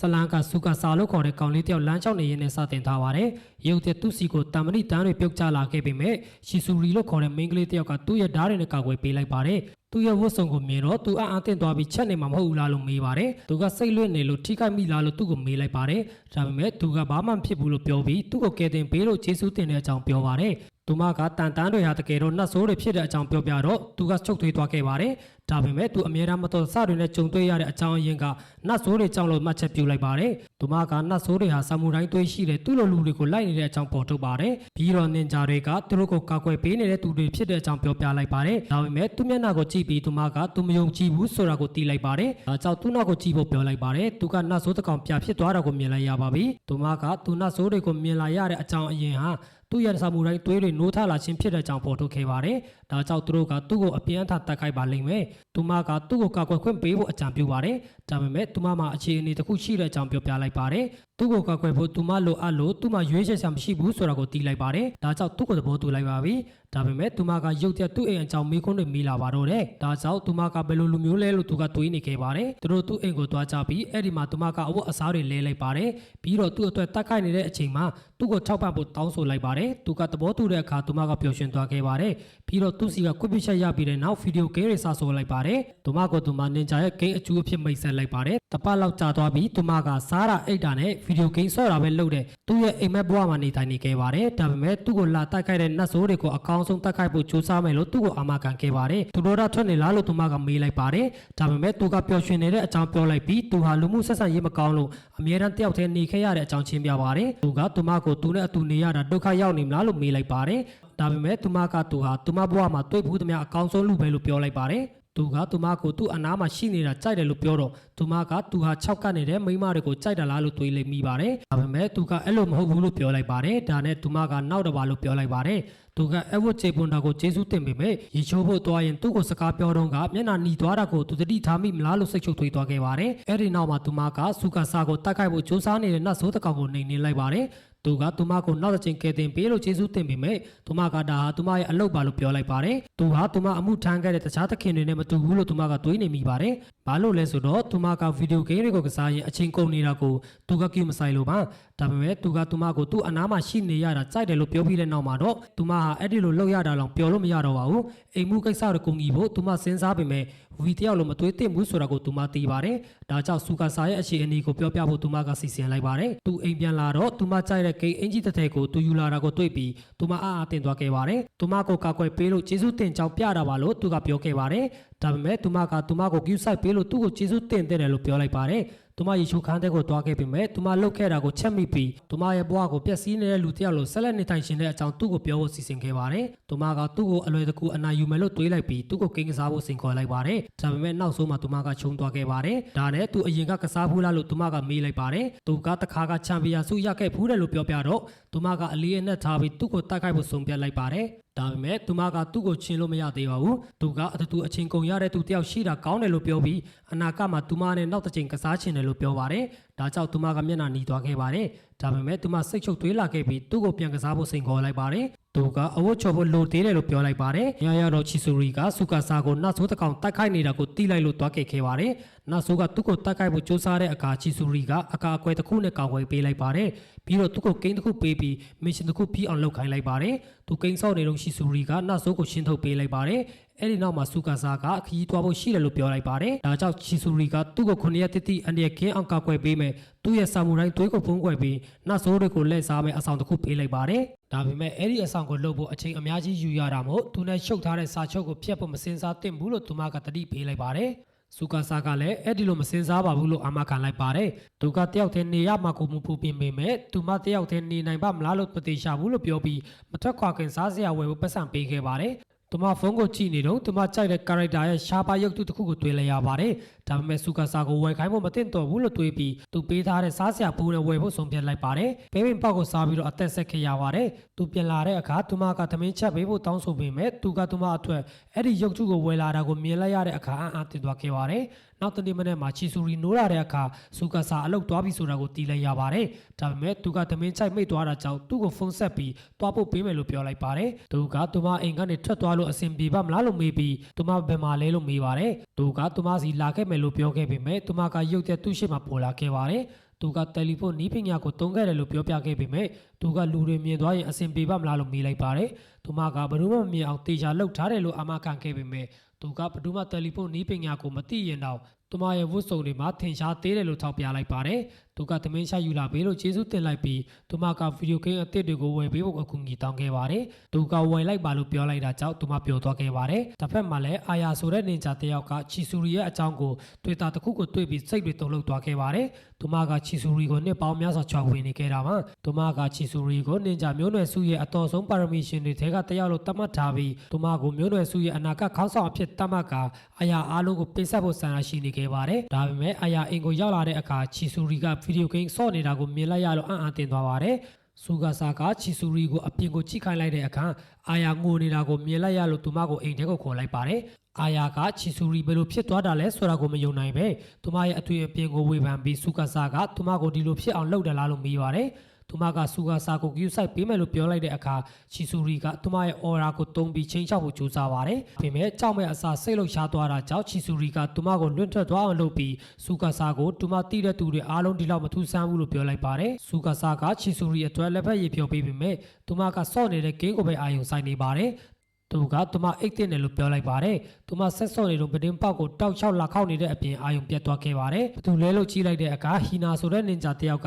လန်ကစုကစားလို့ခေါ်တဲ့ကောင်လေးတယောက်လမ်းကြောင်းနေရင်းနဲ့စတင်ထားပါတယ်။ရုပ်တဲ့သူ့စီကိုတံမဏိတန်းတွေပြုတ်ကျလာခဲ့ပေမဲ့ရှီဆူရီလို့ခေါ်တဲ့မိန်းကလေးတယောက်ကသူ့ရဲ့ဓာတ်တွေနဲ့ကာကွယ်ပေးလိုက်ပါတယ်။သူ့ရဲ့ဝတ်စုံကိုမြင်တော့သူအံ့သွားပြီးချက်နေမှာမဟုတ်ဘူးလားလို့မေးပါတယ်။သူကစိတ်လွတ်နေလို့ထိခိုက်မိလားလို့သူ့ကိုမေးလိုက်ပါတယ်။ဒါပေမဲ့သူကဘာမှမဖြစ်ဘူးလို့ပြောပြီးသူ့ကိုကယ်တင်ပေးလို့ကျေးဇူးတင်တဲ့အကြောင်းပြောပါတယ်။သူမကတန်တန်းတွေဟာတကယ်တော့နှက်ဆိုးတွေဖြစ်တဲ့အကြောင်းပြောပြတော့သူကချုပ်ထွေးသွားခဲ့ပါတယ်။ဒါပေမဲ့သူအမြဲတမ်းမတော်စတွေနဲ့ကြုံတွေ့ရတဲ့အကြောင်းအရင်းကနှက်ဆိုးတွေကြောင့်လို့မှတ်ချက်ပြုလိုက်ပါတယ်။သူမကနှက်ဆိုးတွေဟာဆာမူတိုင်းသွေးရှိတဲ့သူ့လိုလူတွေကိုလိုက်နေတဲ့အကြောင်းပေါ်ထုတ်ပါတယ်။ပြီးတော့နင်ဂျာတွေကသူတို့ကိုကာကွယ်ပေးနေတဲ့သူတွေဖြစ်တဲ့အကြောင်းပြောပြလိုက်ပါတယ်။ဒါပေမဲ့သူမျက်နှာကိုကြည့်ပြီးသူမကသူမယုံကြည်ဘူးဆိုတာကိုသိလိုက်ပါတယ်။ဒါကြောင့်သူ့နောက်ကိုကြည့်ဖို့ပြောလိုက်ပါတယ်။သူကနှက်ဆိုးတစ်ကောင်ပြဖြစ်သွားတာကိုမြင်လိုက်ရပါပြီ။သူမကသူနှက်ဆိုးတွေကိုမြင်လာရတဲ့အကြောင်းအရင်းဟာသူ့ရဲ့ဆာမူတိုင်းသွေးတွေနိုးထလာခြင်းဖြစ်တဲ့အကြောင်းပေါ်ထုတ်ခဲ့ပါတယ်။ဒါကြောင့်သူတို့ကသူ့ကိုအပြင်းထန်တက်ခိုက်ပါလိမ့်မယ်။သူမကသူ့ကိုကာကွယ်ခွင့်ပေးဖို့အကြံပြုပါတယ်။ဒါပေမဲ့သူမမှာအခြေအနေတစ်ခုရှိတဲ့အကြောင်းပြောပြလိုက်ပါတယ်။သူ့ကိုကာကွယ်ဖို့သူမလိုအပ်လို့သူ့မှာရွေးချယ်စရာမရှိဘူးဆိုတာကိုသိလိုက်ပါတယ်။ဒါကြောင့်သူ့ကိုသဘောတူလိုက်ပါပြီ။ဒါပေမဲ့သူမကရုတ်တရက်သူ့အိမ်အကြောင်းမေးခွန်းတွေမေးလာပါတော့တယ်။ဒါကြောင့်သူမကဘယ်လိုလူမျိုးလဲလို့သူကတွေးနေခဲ့ပါတယ်။သူတို့သူ့အိမ်ကိုသွားကြပြီးအဲ့ဒီမှာသူမကအဝတ်အစားတွေလဲလိုက်ပါတယ်။ပြီးတော့သူ့အတွက်တက်ခိုက်နေတဲ့အချိန်မှာသူ့ကိုထောက်ပံ့ဖို့တောင်းဆိုလိုက်ပါတယ်။သူကသဘောတူတဲ့အခါသူမကပျော်ရွှင်သွားခဲ့ပါတယ်။ပြီးတော့သူ့စီကကွပ်ပြချက်ရပြီးတဲ့နောက်ဗီဒီယိုဂိမ်းတွေစဆိုလိုက်ပါတယ်။သူမကသူမနင်ဂျာရဲ့ဂိမ်းအကျိုးအဖြစ်မိတ်ဆက်လိုက်ပါတယ်။တပတ်လောက်ကြာသွားပြီးသူမကစားတာအိတ်တာနဲ့ဗီဒီယိုဂိမ်းဆော့တာပဲလုပ်တဲ့သူ့ရဲ့အိမ်မက်ဘဝမှာနေထိုင်နေခဲ့ပါတယ်။ဒါပေမဲ့သူ့ကိုလာတိုက်ခိုက်တဲ့နတ်ဆိုးတွေကိုအကောင်းဆုံးတိုက်ခိုက်ဖို့ကြိုးစားမယ်လို့သူ့ကိုအာမခံခဲ့ပါတယ်။သူတို့တော့ထွက်နေလားလို့သူမကမေးလိုက်ပါတယ်။ဒါပေမဲ့သူကပျော်ရွှင်နေတဲ့အကြောင်းပြောလိုက်ပြီးသူဟာလူမှုဆက်ဆံရေးမကောင်းလို့အမြဲတမ်းတယောက်တည်းနေခဲ့ရတဲ့အကြောင်းချင်းပြပါတယ်။သူကသူမကိုသူနဲ့အတူနေရတာဒုက္ခရောက်နေမလားလို့မေးလိုက်ပါတယ်။ဒါပေမဲ့သူမကသူဟာသူမဘဝမှာတွေ့ဘူးသမျှအကောင်းဆုံးလူပဲလို့ပြောလိုက်ပါတယ်။သူကသူမကိုသူ့အနားမှာရှိနေတာကြိုက်တယ်လို့ပြောတော့သူမကသူဟာ6ကတ်နေတဲ့မိန်းမတွေကိုကြိုက်တယ်လားလို့တွေးလိုက်မိပါတယ်။ဒါပေမဲ့သူကအဲ့လိုမဟုတ်ဘူးလို့ပြောလိုက်ပါတယ်။ဒါနဲ့သူမကနောက်တစ်ပါလို့ပြောလိုက်ပါတယ်။သူကအဝတ်ချေပွန်တာကိုကျေးဇူးတင်ပေမဲ့ရေချိုးဖို့သွားရင်သူ့ကိုစကားပြောတော့ကမျက်နှာหนีသွားတာကိုသူတတိထားမိမလားလို့စိတ်ချုပ်ထွေးသွားခဲ့ပါတယ်။အဲ့ဒီနောက်မှာသူမကစုကစားကိုတိုက်ခိုက်ဖို့ကြိုးစားနေတဲ့နတ်ဆိုးတကောင်ကိုနှိမ်နင်းလိုက်ပါတယ်။သူကသူမကိုနောက်တစ်ချိန်ကယ်တင်ပေးလို့ကျေးဇူးတင်ပေမဲ့သူမကဒါဟာသူမရဲ့အလုပ်ပါလို့ပြောလိုက်ပါတယ်။သူဟာသူမအမှုထမ်းခဲ့တဲ့တခြားသခင်တွေနဲ့မတူဘူးလို့သူမကတွေးနေမိပါတယ်။ဘာလို့လဲဆိုတော့သူမကဗီဒီယိုဂိမ်းတွေကိုကစားရင်အချိန်ကုန်နေတာကိုသူကကြည့်မဆိုင်လို့ပါ။ဒါပေမဲ့သူကသူမကိုသူ့အနားမှာရှိနေရတာကြိုက်တယ်လို့ပြောပြီးတဲ့နောက်မှာတော့သူမဟာအဲ့ဒီလိုလောက်ရတာလောက်ပြောလို့မရတော့ပါဘူး။အိမ်မှုကိစ္စတွေကိုကူညီဖို့သူမစဉ်းစားပေမဲ့ဝီတယောက်လိုမတွေးသင့်ဘူးဆိုတာကိုသူမသိပါတယ်။ဒါကြောင့်စုကစားရဲ့အခြေအနေကိုပြောပြဖို့သူမကစီစဉ်လိုက်ပါတယ်။သူအိမ်ပြန်လာတော့သူမကြိုက်တဲ့ဂိမ်းအင်ဂျီတစ်ထည်ကိုသူယူလာတာကိုတွေ့ပြီးသူမအားတင်သွားခဲ့ပါတယ်။သူမကိုကာကွယ်ပေးလို့ကျေးဇူးတင်ကြောင်းပြတာပါလို့သူကပြောခဲ့ပါတယ်။ဒါပေမဲ့သူမကသူမကို view site ပေးလို့သူ့ကိုကျေးဇူးတင်တယ်လို့ပြောလိုက်ပါတယ်။သူမရေချိုးခန်းတဲ့ကိုတွားခဲ့ပေမဲ့သူမလှုပ်ခဲ့တာကိုချက်မိပြီးသူမရဲ့ဘဝကိုပျက်စီးနေတဲ့လူတစ်ယောက်လိုဆက်လက်နေထိုင်ရှင်တဲ့အကြောင်းသူ့ကိုပြောဖို့စီစဉ်ခဲ့ပါတယ်။သူမကသူ့ကိုအလွယ်တကူအနိုင်ယူမယ်လို့တွေးလိုက်ပြီးသူ့ကိုကိန်းကစားဖို့စိန်ခေါ်လိုက်ပါတယ်။ဒါပေမဲ့နောက်ဆုံးမှာသူမကချုံသွားခဲ့ပါတယ်။ဒါနဲ့သူအရင်ကစားဘူးလားလို့သူမကမေးလိုက်ပါတယ်။သူကတခါကချန်ပီယံဆုရခဲ့ဘူးတယ်လို့ပြောပြတော့သူမကအလေးအနက်ထားပြီးသူ့ကိုတိုက်ခိုက်ဖို့ဆုံးဖြတ်လိုက်ပါတယ်။ဒါပေမဲ့သူမကသူ့ကိုချင်းလို့မရသေးပါဘူး။သူကအတူတူအချင်းကုန်ရတဲ့သူတယောက်ရှိတာကောင်းတယ်လို့ပြောပြီးအနာကမှာသူမနဲ့နောက်တစ်ချိန်ကစားချင်တယ်လို့ပြောပါတယ်။ဒါကြောင့်သူမကမျက်နှာหนีသွားခဲ့ပါတယ်။ဒါပေမဲ့သူမစိတ်ချုပ်သွေးလာခဲ့ပြီးသူ့ကိုပြန်ကစားဖို့စိန်ခေါ်လိုက်ပါတယ်။သူကအဝတ်ချော်ဖို့လိုသေးတယ်လို့ပြောလိုက်ပါတယ်။ရတော့ချီဆူရီကစုကစားကိုနတ်ဆိုးတကောင်တိုက်ခိုက်နေတာကိုတီးလိုက်လို့တွားခဲ့ခဲ့ပါတယ်။နတ်ဆိုးကသူ့ကိုတိုက်ခိုက်ဖို့ကြိုးစားတဲ့အခါချီဆူရီကအကာအကွယ်တစ်ခုနဲ့ကောင်းဝယ်ပေးလိုက်ပါတယ်။ပြီးတော့သူ့ကိုဂိမ်းတစ်ခုပေးပြီးမစ်ရှင်တစ်ခုပြီးအောင်လုပ်ခိုင်းလိုက်ပါတယ်။သူဂိမ်းဆော့နေတော့ချီဆူရီကနတ်ဆိုးကိုရှင်းထုတ်ပေးလိုက်ပါတယ်။အဲ့ဒီနောက်မှာစုကစားကခရီးသွားဖို့ရှိတယ်လို့ပြောလိုက်ပါတယ်။ဒါကြောင့်ချီဆူရီကသူ့ကို9ရက်တိတိအန်ဒီရဲ့ခင်းအောင်ကာကွယ်ပေးမယ်။သူ့ရဲ့ဆာမူတိုင်းသွေးကိုဖုံးကွယ်ပြီးနတ်ဆိုးတွေကိုလက်စားမယ်အဆောင်တစ်ခုပေးလိုက်ပါတယ်။ဒါပေမဲ့အဲ့ဒီအဆောင်ကိုလုပ်ဖို့အချိန်အများကြီးယူရတာမို့သူနဲ့ရှုပ်ထားတဲ့စာချုပ်ကိုဖျက်ဖို့မစင်စားသင့်ဘူးလို့သူမကတတိပေးလိုက်ပါတယ်။စုကစားကလည်းအဲ့ဒီလိုမစင်စားပါဘူးလို့အာမခံလိုက်ပါတယ်။သူကတယောက်တည်းနေရမှာကိုမပူပင်ပေမဲ့သူမတယောက်တည်းနေနိုင်ပါမလားလို့မသိချဘူးလို့ပြောပြီးမထွက်ခွာခင်စားစရာဝယ်ဖို့ပတ်စံပေးခဲ့ပါတယ်။သူမဖုန်းကိုကြည့်နေတော့သူမကြိုက်တဲ့ character ရဲ့ရှားပါရုပ်တုတစ်ခုကိုတွေ့လိုက်ရပါတယ်။ဒါပေမဲ့စုကစားကိုဝယ်ခိုင်းဖို့မသင့်တော်ဘူးလို့တွေးပြီးသူပေးထားတဲ့စားစရာဘူးနဲ့ဝယ်ဖို့ဆုံးဖြတ်လိုက်ပါတယ်။ပဲပင်ပေါက်ကိုစားပြီးတော့အသက်ဆက်ခဲ့ရပါတယ်။သူပြန်လာတဲ့အခါသူမကသမင်းချက်ပေးဖို့တောင်းဆိုပေမဲ့သူကသူမအထွက်အဲ့ဒီရုပ်တုကိုဝယ်လာတာကိုမြင်လိုက်ရတဲ့အခါအံ့တင်သွားခဲ့ပါတယ်။နောက်တနေ့မနေ့မှာချီဆူရီနိုးလာတဲ့အခါစုကစားအလုတ်သွားပြီဆိုတာကိုတီးလိုက်ရပါတယ်။ဒါပေမဲ့သူကသမင်းချိုက်မိတ်သွားတာကြောင့်သူ့ကိုဖုန်းဆက်ပြီးသွားဖို့ပေးမယ်လို့ပြောလိုက်ပါတယ်။သူကသူမအိမ်ကနေထွက်သွားလို့အဆင်ပြေပါမလားလို့မေးပြီးသူမဘယ်မှာလဲလို့မေးပါတယ်။သူကသူမစီလာခဲ့မယ်လို့ပြောခဲ့ပေမဲ့သူမကရုတ်တရက်သူ့ရှိမှပေါ်လာခဲ့ပါတယ်။ သူကတယ်လီဖုန်းနီးပညာကိုသုံးခဲ့တယ်လို့ပြောပြခဲ့ပေမဲ့သူကလူတွေမြင်သွားရင်အဆင်ပြေပါမလားလို့မေးလိုက်ပါတယ်သူမကဘယ်သူမှမမြင်အောင်တေချာလှုပ်ထားတယ်လို့အာမခံခဲ့ပေမဲ့သူကဘယ်သူမှတယ်လီဖုန်းနီးပညာကိုမသိရင်တော့သူမရဲ့ဝတ်စုံတွေမှာထင်ရှားသေးတယ်လို့ထောက်ပြလိုက်ပါတယ်သူကသမင်းချယူလာပေးလို့ကျေးဇူးတင်လိုက်ပြီးသူမကဗီဒီယိုဂိမ်းအသစ်တွေကိုဝယ်ပေးဖို့အကူအညီတောင်းခဲ့ပါတယ်သူကဝယ်လိုက်ပါလို့ပြောလိုက်တာကြောင့်သူမပျော်သွားခဲ့ပါတယ်တစ်ဖက်မှာလည်းအာယာဆိုတဲ့နင်ဂျာတယောက်ကချီဆူရီရဲ့အကြောင်းကို Twitter တစ်ခုကိုတွေ့ပြီးစိတ်တွေတုန်လှုပ်သွားခဲ့ပါတယ်သူမကချီဆူရီကိုနှစ်ပေါင်းများစွာချောက်ဝင်နေခဲ့တာမှာသူမကချီဆူရီကိုနင်ဂျာမျိုးနွယ်စုရဲ့အတော်ဆုံးပါရမီရှင်တွေထဲကတယောက်လို့သတ်မှတ်ထားပြီးသူမကိုမျိုးနွယ်စုရဲ့အနာဂတ်ခေါင်းဆောင်အဖြစ်သတ်မှတ်ကာအာယာအားလုံးကိုပေးဆက်ဖို့ဆန္ဒရှိနေခဲ့ပါတယ်ဒါပေမဲ့အာယာအင်ကိုရောက်လာတဲ့အခါချီဆူရီကဗီဒီယိုဂိမ်းဆော့နေတာကိုမြင်လိုက်ရလို့အံ့အားသင့်သွားပါတယ်ဆူဂါဆာကချီဆူရီကိုအပြင်ကိုချိခိုင်းလိုက်တဲ့အခါအာယာငိုနေတာကိုမြင်လိုက်ရလို့သူမကိုအိမ်ထဲကိုခေါ်လိုက်ပါတယ်အာယာကချီဆူရီဘယ်လိုဖြစ်သွားတာလဲဆိုတာကိုမယုံနိုင်ပဲသူမရဲ့အထွေအပြင်ကိုဝေဖန်ပြီးဆူဂါဆာကသူမကိုဒီလိုဖြစ်အောင်လုပ်တယ်လားလို့မေးပါတယ်သူမကဆူဂါဆာကိုဂယူဆိုင်ပေးမယ်လို့ပြောလိုက်တဲ့အခါချီဆူရီကသူမရဲ့အော်ရာကိုတုံးပြီးချိန်ချောက်ဖို့ကြိုးစားပါတယ်။ဒါပေမဲ့ကြောက်မဲ့အစာစိတ်လှုပ်ရှားသွားတာကြောင့်ချီဆူရီကသူမကိုလွင့်ထွက်သွားအောင်လုပ်ပြီးဆူဂါဆာကိုသူမတိတဲ့သူတွေအားလုံးဒီလောက်မထူးဆန်းဘူးလို့ပြောလိုက်ပါတယ်။ဆူဂါဆာကချီဆူရီအတွက်လက်ဖက်ရည်ဖြောပေးပေမဲ့သူမကစော့နေတဲ့ဂိမ်းကိုပဲအာရုံစိုက်နေပါတယ်။သူကသူမအိတ်တင်တယ်လို့ပြောလိုက်ပါတယ်။သူမဆက်စော့နေတော့ပဒင်းပေါက်ကိုတောက်ချောက်လာခောက်နေတဲ့အပြင်အာရုံပြတ်သွားခဲ့ပါတယ်။သူလဲလို့ကြီးလိုက်တဲ့အခါဟီနာဆိုတဲ့နင်ဂျာတယောက်က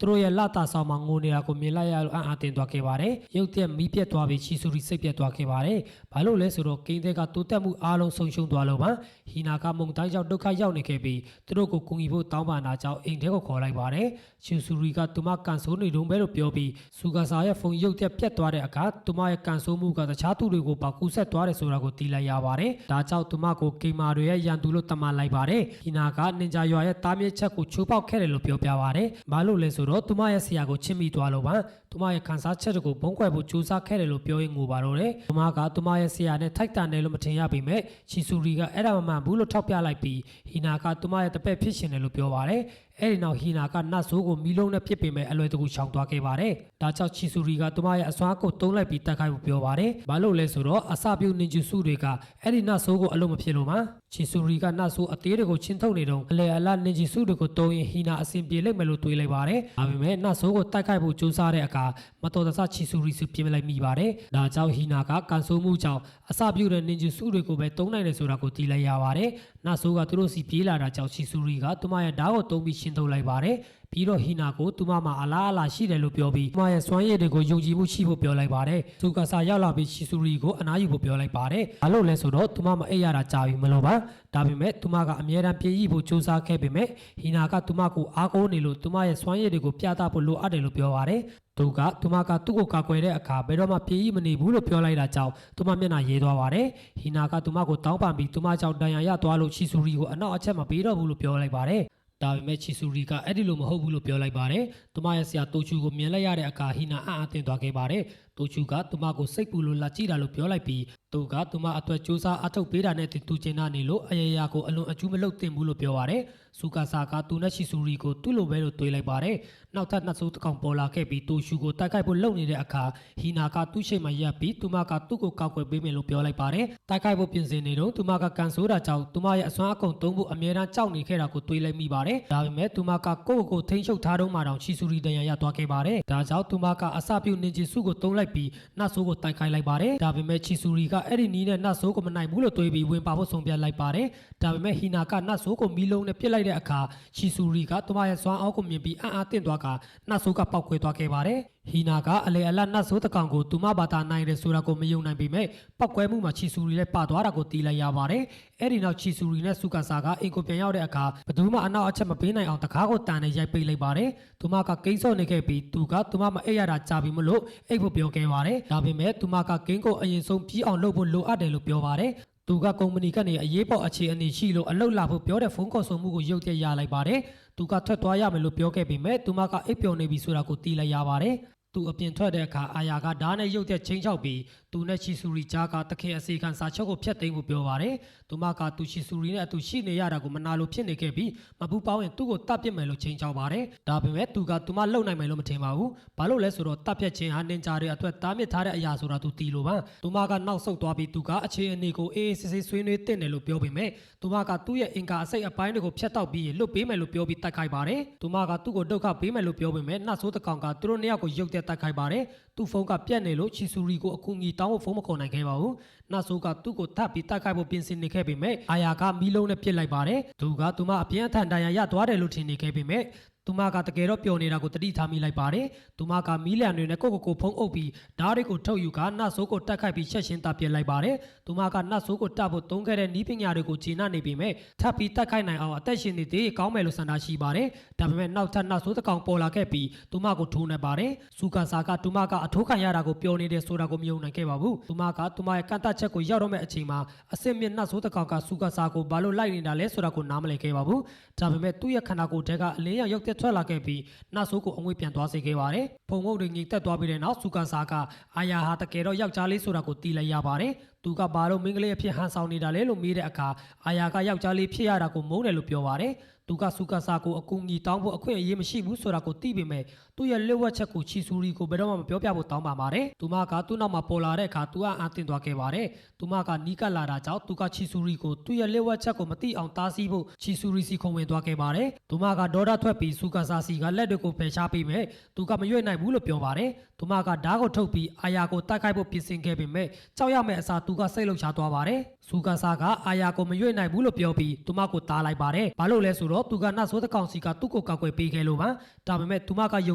သူတို့ရဲ့လတာဆောင်မှာငိုနေတာကိုမြင်လိုက်ရလို့အံ့အားသင့်သွားခဲ့ပါတယ်။ရုပ်သက်မီးပြတ်သွားပြီးချီဆူရီစိတ်ပြတ်သွားခဲ့ပါတယ်။ဘာလို့လဲဆိုတော့ဂိမ်းတွေကတိုးတက်မှုအားလုံးဆုံးရှုံးသွားလို့ပါ။ဟီနာကမုန်တိုင်းကြောင့်ဒုက္ခရောက်နေခဲ့ပြီးသူတို့ကိုကူညီဖို့တောင်းပန်တာကြောင့်အိမ်ထဲကိုခေါ်လိုက်ပါတယ်။ချီဆူရီကသူမကန်ဆိုးနေတုံးပဲလို့ပြောပြီးဆူဂါဆာရဲ့ဖုန်းရုပ်သက်ပြတ်သွားတဲ့အခါသူမရဲ့ကန်ဆိုးမှုကတခြားသူတွေကိုပါကူးဆက်သွားတယ်ဆိုတာကိုသိလိုက်ရပါတယ်။ဒါကြောင့်သူမကိုဂိမ်းမာတွေရဲ့ရန်သူလို့သတ်မှတ်လိုက်ပါတယ်။ဟီနာကနင်ဂျာရွာရဲ့တားမြစ်ချက်ကိုချိုးဖောက်ခဲ့တယ်လို့ပြောပြပါတယ်။ဘာလို့လဲဆိုတော့သူမရဲ့ဆရာကိုချစ်မိသွားလို့ပါသူမရဲ့ခံစားချက်တွေကိုဘုံကွယ်ဖို့ကြိုးစားခဲ့တယ်လို့ပြောရင်ငိုပါတော့တယ်သူမကသူမရဲ့ဆရာနဲ့ထိုက်တန်တယ်လို့မထင်ရပေမဲ့ချီဆူရီကအဲ့ဒါမမှန်ဘူးလို့ထောက်ပြလိုက်ပြီးဟီနာကသူမရဲ့တပည့်ဖြစ်ရှင်တယ်လို့ပြောပါတယ်အဲ့ဒီနောက်ဟီနာကနတ်ဆိုးကိုမီးလုံးနဲ့ပြစ်ပေမဲ့အလွယ်တကူရှောင်သွားခဲ့ပါတယ်ဒါကြောင့်ချီဆူရီကသူမရဲ့အစွမ်းကိုတုံးလိုက်ပြီးတက်ခိုက်ဖို့ပြောပါတယ်ဘာလို့လဲဆိုတော့အစပြုတ်နင်ဂျူစုတွေကအဲ့ဒီနတ်ဆိုးကိုအလုံးမဖြစ်လို့ပါချီဆူရီကနတ်ဆိုးအသေးတွေကိုချင်းထုတ်နေတော့အလေအလနင်ဂျူစုတွေကိုတုံးရင်ဟီနာအဆင်ပြေလိမ့်မယ်လို့တွေးလိုက်ပါတယ်ဒါပေမဲ့နတ်ဆိုးကိုတိုက်ခိုက်ဖို့ကြိုးစားတဲ့အခါမတော်တဆချီဆူရီစုပြင်လိုက်မိပါတယ်ဒါကြောင့်ဟီနာကကန်ဆိုးမှုကြောင့်အစပြုတ်တဲ့နင်ဂျူစုတွေကိုပဲတုံးနိုင်တယ်ဆိုတာကိုသိလိုက်ရပါတယ်နတ်ဆိုးကသူတို့စီပြေးလာတာကြောင့်ချီဆူရီကသူမရဲ့ဓာတ်ကိုတုံးပြီးရှင်းထုတ်လိုက်ပါတယ်ပြီးတော့ဟီနာကိုသူမမှာအလားအလာရှိတယ်လို့ပြောပြီးသူမရဲ့စွမ်းရည်တွေကိုယုံကြည်မှုရှိဖို့ပြောလိုက်ပါတယ်။သူကစားရောက်လာပြီးချီဆူရီကိုအနားယူဖို့ပြောလိုက်ပါတယ်။ဘာလို့လဲဆိုတော့သူမမအိပ်ရတာကြာပြီမလို့ပါ။ဒါပေမဲ့သူမကအမြဲတမ်းပြေးရဖို့ကြိုးစားခဲ့ပေမဲ့ဟီနာကသူမကိုအားကိုးနေလို့သူမရဲ့စွမ်းရည်တွေကိုပြသဖို့လိုအပ်တယ်လို့ပြောပါတယ်။သူကသူမကသူ့ကိုကာကွယ်တဲ့အခါဘယ်တော့မှပြေးရမနေဘူးလို့ပြောလိုက်တာကြောင့်သူမမျက်နှာရေးသွားပါတယ်။ဟီနာကသူမကိုတောင်းပန်ပြီးသူမကြောင့်တန်ရာရသွားလို့ချီဆူရီကိုအနောက်အချက်မပေးတော့ဘူးလို့ပြောလိုက်ပါတယ်။ဒါပေမဲ့ချီဆူရီကအဲ့ဒီလိုမဟုတ်ဘူးလို့ပြောလိုက်ပါတယ်။သူမရဲ့ဆရာတိုချူကိုမြင်လိုက်ရတဲ့အခါဟီနာအံ့အားသင့်သွားခဲ့ပါတယ်။တိုချူကသူမကိုစိတ်ပူလို့လာကြည့်တာလို့ပြောလိုက်ပြီးသူကသူမအတွက်စူးစမ်းအထောက်ပေးတာနဲ့တူချင်တာနေလို့အယရာကိုအလွန်အကျူးမလုပ်သင့်ဘူးလို့ပြောပါတယ်။ဆူကာဆာကသူနဲ့ချီဆူရီကိုသူ့လိုပဲလို့တွေးလိုက်ပါတယ်။နောက်ထပ်နှစ်ဆိုးတစ်ကောင်ပေါ်လာခဲ့ပြီးတိုချူကိုတိုက်ခိုက်ဖို့လုပ်နေတဲ့အခါဟီနာကသူ့ရှိမှရပ်ပြီးသူမကသူ့ကိုကောက်ွယ်ပေးမယ်လို့ပြောလိုက်ပါတယ်။တိုက်ခိုက်ဖို့ပြင်ဆင်နေတော့သူမကကန်ဆိုးတာကြောင့်သူမရဲ့အစွမ်းအကုန်သုံးဖို့အမြဲတမ်းကြောက်နေခဲ့တာကိုတွေးလိုက်မိပါတယ်။ဒါပေမဲ့သူမကကိုထိန်းချုပ်ထားတော့မှတောင်ချီဆူရီတန်ရာရသွားခဲ့ပါတယ်။ဒါကြောင့်သူမကအစပြုတ်နင်ဂျီစုကိုတုံးလိုက်ပြီးနတ်ဆိုးကိုတိုက်ခိုက်လိုက်ပါတယ်။ဒါပေမဲ့ချီဆူရီကအဲ့ဒီနီးနဲ့နတ်ဆိုးကိုမနိုင်ဘူးလို့တွေးပြီးဝင်ပါဖို့ဆုံးဖြတ်လိုက်ပါတယ်။ဒါပေမဲ့ဟီနာကနတ်ဆိုးကိုမီးလုံးနဲ့ပစ်လိုက်တဲ့အခါချီဆူရီကသူမရဲ့စွမ်းအားကိုမြင်ပြီးအံ့အားသင့်သွားကနတ်ဆိုးကပောက်ခွဲသွားခဲ့ပါတယ်။ဟီနာကအလေအလတ်နတ်ဆိုးတကောင်ကိုသူမဘာသာနိုင်တယ်ဆိုတာကိုမယုံနိုင်ပေမဲ့ပောက်ခွဲမှုမှာချီဆူရီလည်းပါသွားတာကိုသိလိုက်ရပါတယ်။အဲ့ဒီနောက်ချီဆူရီနဲ့ဆူကာဆာကအင်ကိုပြန်ရောက်တဲ့အခါဘယ်သူမှအနောက်အချက်မပေးနိုင်အောင်တကားကိုတန်နဲ့ရိုက်ပိတ်လိုက်ပါတယ်။သူမကကိန်းစော့နေခဲ့ပြီးသူကသူမမအိပ်ရတာကြာပြီမလို့အိပ်ဖို့ပြောခဲ့ပါတယ်။ဒါပေမဲ့သူမကကိန်းကိုအရင်ဆုံးပြီးအောင်လုပ်ဖို့လိုအပ်တယ်လို့ပြောပါတယ်။သူကကုမ္ပဏီကနေအရေးပေါ်အခြေအနေရှိလို့အလုပ်လာဖို့ပြောတဲ့ဖုန်းခေါ်ဆိုမှုကိုရုတ်တရက်ရလိုက်ပါတယ်။သူကထွက်သွားရမယ်လို့ပြောခဲ့ပေမဲ့သူမကအိပ်ပျော်နေပြီဆိုတာကိုသိလိုက်ရပါတယ်။ သူအပြင်ထွက်တဲ့အခါအာယာကဓာတ်နဲ့ရုပ်သက်ချင်းချောက်ပြီးသူနဲ့ချီဆူရီကြားကတခင်အစီခံစာချုပ်ကိုဖျက်သိမ်းဖို့ပြောပါတယ်သူမကသူချီဆူရီနဲ့အတူရှိနေရတာကိုမနာလိုဖြစ်နေခဲ့ပြီးမပူပေါင်းရင်သူ့ကိုတပ်ပစ်မယ်လို့ချင်းချောက်ပါတယ်ဒါပေမဲ့သူကသူမလုံနိုင်မယ်လို့မထင်ပါဘူးဘာလို့လဲဆိုတော့တပ်ဖြတ်ခြင်းဟာနင်ဂျာတွေအတွက်တားမြစ်ထားတဲ့အရာဆိုတာသူတီလိုပါသူမကနောက်ဆုတ်သွားပြီးသူကအခြေအနေကိုအေးအေးဆေးဆေးဆွေးနွေးတင်တယ်လို့ပြောပေမဲ့သူမကသူ့ရဲ့အင်ကာအစိတ်အပိုင်းတွေကိုဖျက်တောက်ပြီးလွတ်ပေးမယ်လို့ပြောပြီးတိုက်ခိုက်ပါတယ်သူမကသူ့ကိုဒုက္ခပေးမယ်လို့ပြောပေမဲ့နှဆိုးတစ်ကောင်ကသူတို့နှစ်ယောက်ကိုရုပ်သက်တိုက်ခိုက်ပါတယ်သူ့ဖုန်းကပြတ်နေလို့ချီဆူရီကိုအကူအညီတောင်းဖို့ဖုန်းမခေါ်နိုင်ခဲ့ပါဘူးနှဆိုးကသူ့ကိုထပ်ပြီးတိုက်ခိုက်ဖို့ပြင်ဆင်နေခဲ့ပေမဲ့အာယာကမီးလုံးနဲ့ပစ်လိုက်ပါတယ်သူကသူမအပြင်းအထန်ဒဏ်ရာရသွားတယ်လို့ထင်နေခဲ့ပေမဲ့သူမကတကယ်တော့ပျော်နေတာကိုတတိထားမိလိုက်ပါတယ်။သူမကမီးလျံတွေနဲ့ကိုဖုံးအုပ်ပြီးဓာတ်တွေကိုထုတ်ယူကနှဆိုးကိုတက်ခိုက်ပြီးချက်ချင်းတပ်ပစ်လိုက်ပါတယ်။သူမကနှဆိုးကိုတပ်ဖို့သုံးခဲ့တဲ့နီးပညာတွေကိုဂျင်းနာနေပေမဲ့ထပ်ပြီးတက်ခိုက်နိုင်အောင်အသက်ရှင်နေသေးကောင်းမယ်လို့ဆန္ဒရှိပါတယ်။ဒါပေမဲ့နောက်ထပ်နှဆိုးတစ်ကောင်ပေါ်လာခဲ့ပြီးသူမကိုထိုးနေပါတယ်။စူကာဆာကသူမကအထိုးခံရတာကိုပျော်နေတဲ့ဆိုတာကိုမယုံနိုင်ခဲ့ပါဘူး။သူမကသူမရဲ့ကန့်သက်ချက်ကိုရောက်တော့မဲ့အချိန်မှာအစစ်မြစ်နှဆိုးတစ်ကောင်ကစူကာဆာကိုဘာလို့လိုက်နေတာလဲဆိုတာကိုနားမလည်ခဲ့ပါဘူး။ဒါပေမဲ့သူ့ရဲ့ခန္ဓာကိုယ်ထဲကအလင်းရောင်ရုပ်သက်ထွက်လာခဲ့ပြီးနှဆိုးကိုအငွေ့ပြန်သွားစေခဲ့ပါတယ်။ဖုံငုတ်တွေငိမ့်သက်သွားပြီးတဲ့နောက်စူကာဆာကအာယာဟာတကယ်တော့ယောက်ျားလေးဆိုတာကိုသိလိုက်ရပါတယ်။သူကဘာလို့မင်းကလေးအဖြစ်ဟန်ဆောင်နေတာလဲလို့မေးတဲ့အခါအာယာကယောက်ျားလေးဖြစ်ရတာကိုမုန်းတယ်လို့ပြောပါတယ်။သူကစူကာဆာကိုအကူအညီတောင်းဖို့အခွင့်အရေးမရှိဘူးဆိုတာကိုသိပေမဲ့သူ့ရဲ့လက်ဝက်ချက်ကိုချီဆူရီကိုဘယ်တော့မှမပြောပြဖို့တောင်းပါပါတယ်။သူမကသူ့နောက်မှာပေါ်လာတဲ့အခါသူကအံ့တင်သွားခဲ့ပါတယ်။သူမကနီးကပ်လာတာကြောင့်သူကချီဆူရီကိုသူ့ရဲ့လက်ဝက်ချက်ကိုမသိအောင်တားဆီးဖို့ချီဆူရီစီခုံဝင်သွားခဲ့ပါတယ်။သူမကဒေါ်ဒါထွက်ပြီးစူကာဆာစီကလက်တွေကိုဖယ်ရှားပေးမဲ့သူကမရွေ့နိုင်ဘူးလို့ပြောပါတယ်။သူမကဓာတ်ကိုထုတ်ပြီးအာယာကိုတိုက်ခိုက်ဖို့ပြင်ဆင်ခဲ့ပေမဲ့ကြောက်ရမယ့်အစားသူကစိတ်လှုပ်ရှားသွားပါတယ်။စူကာဆာကအာယာကိုမရွေ့နိုင်ဘူးလို့ပြောပြီးသူမကိုတားလိုက်ပါတယ်။ဘာလို့လဲဆိုတော့သူကနှဆိုးတစ်ကောင်စီကသူ့ကိုကောက်ွယ်ပေးခဲ့လို့ပါဒါပေမဲ့သူမကယု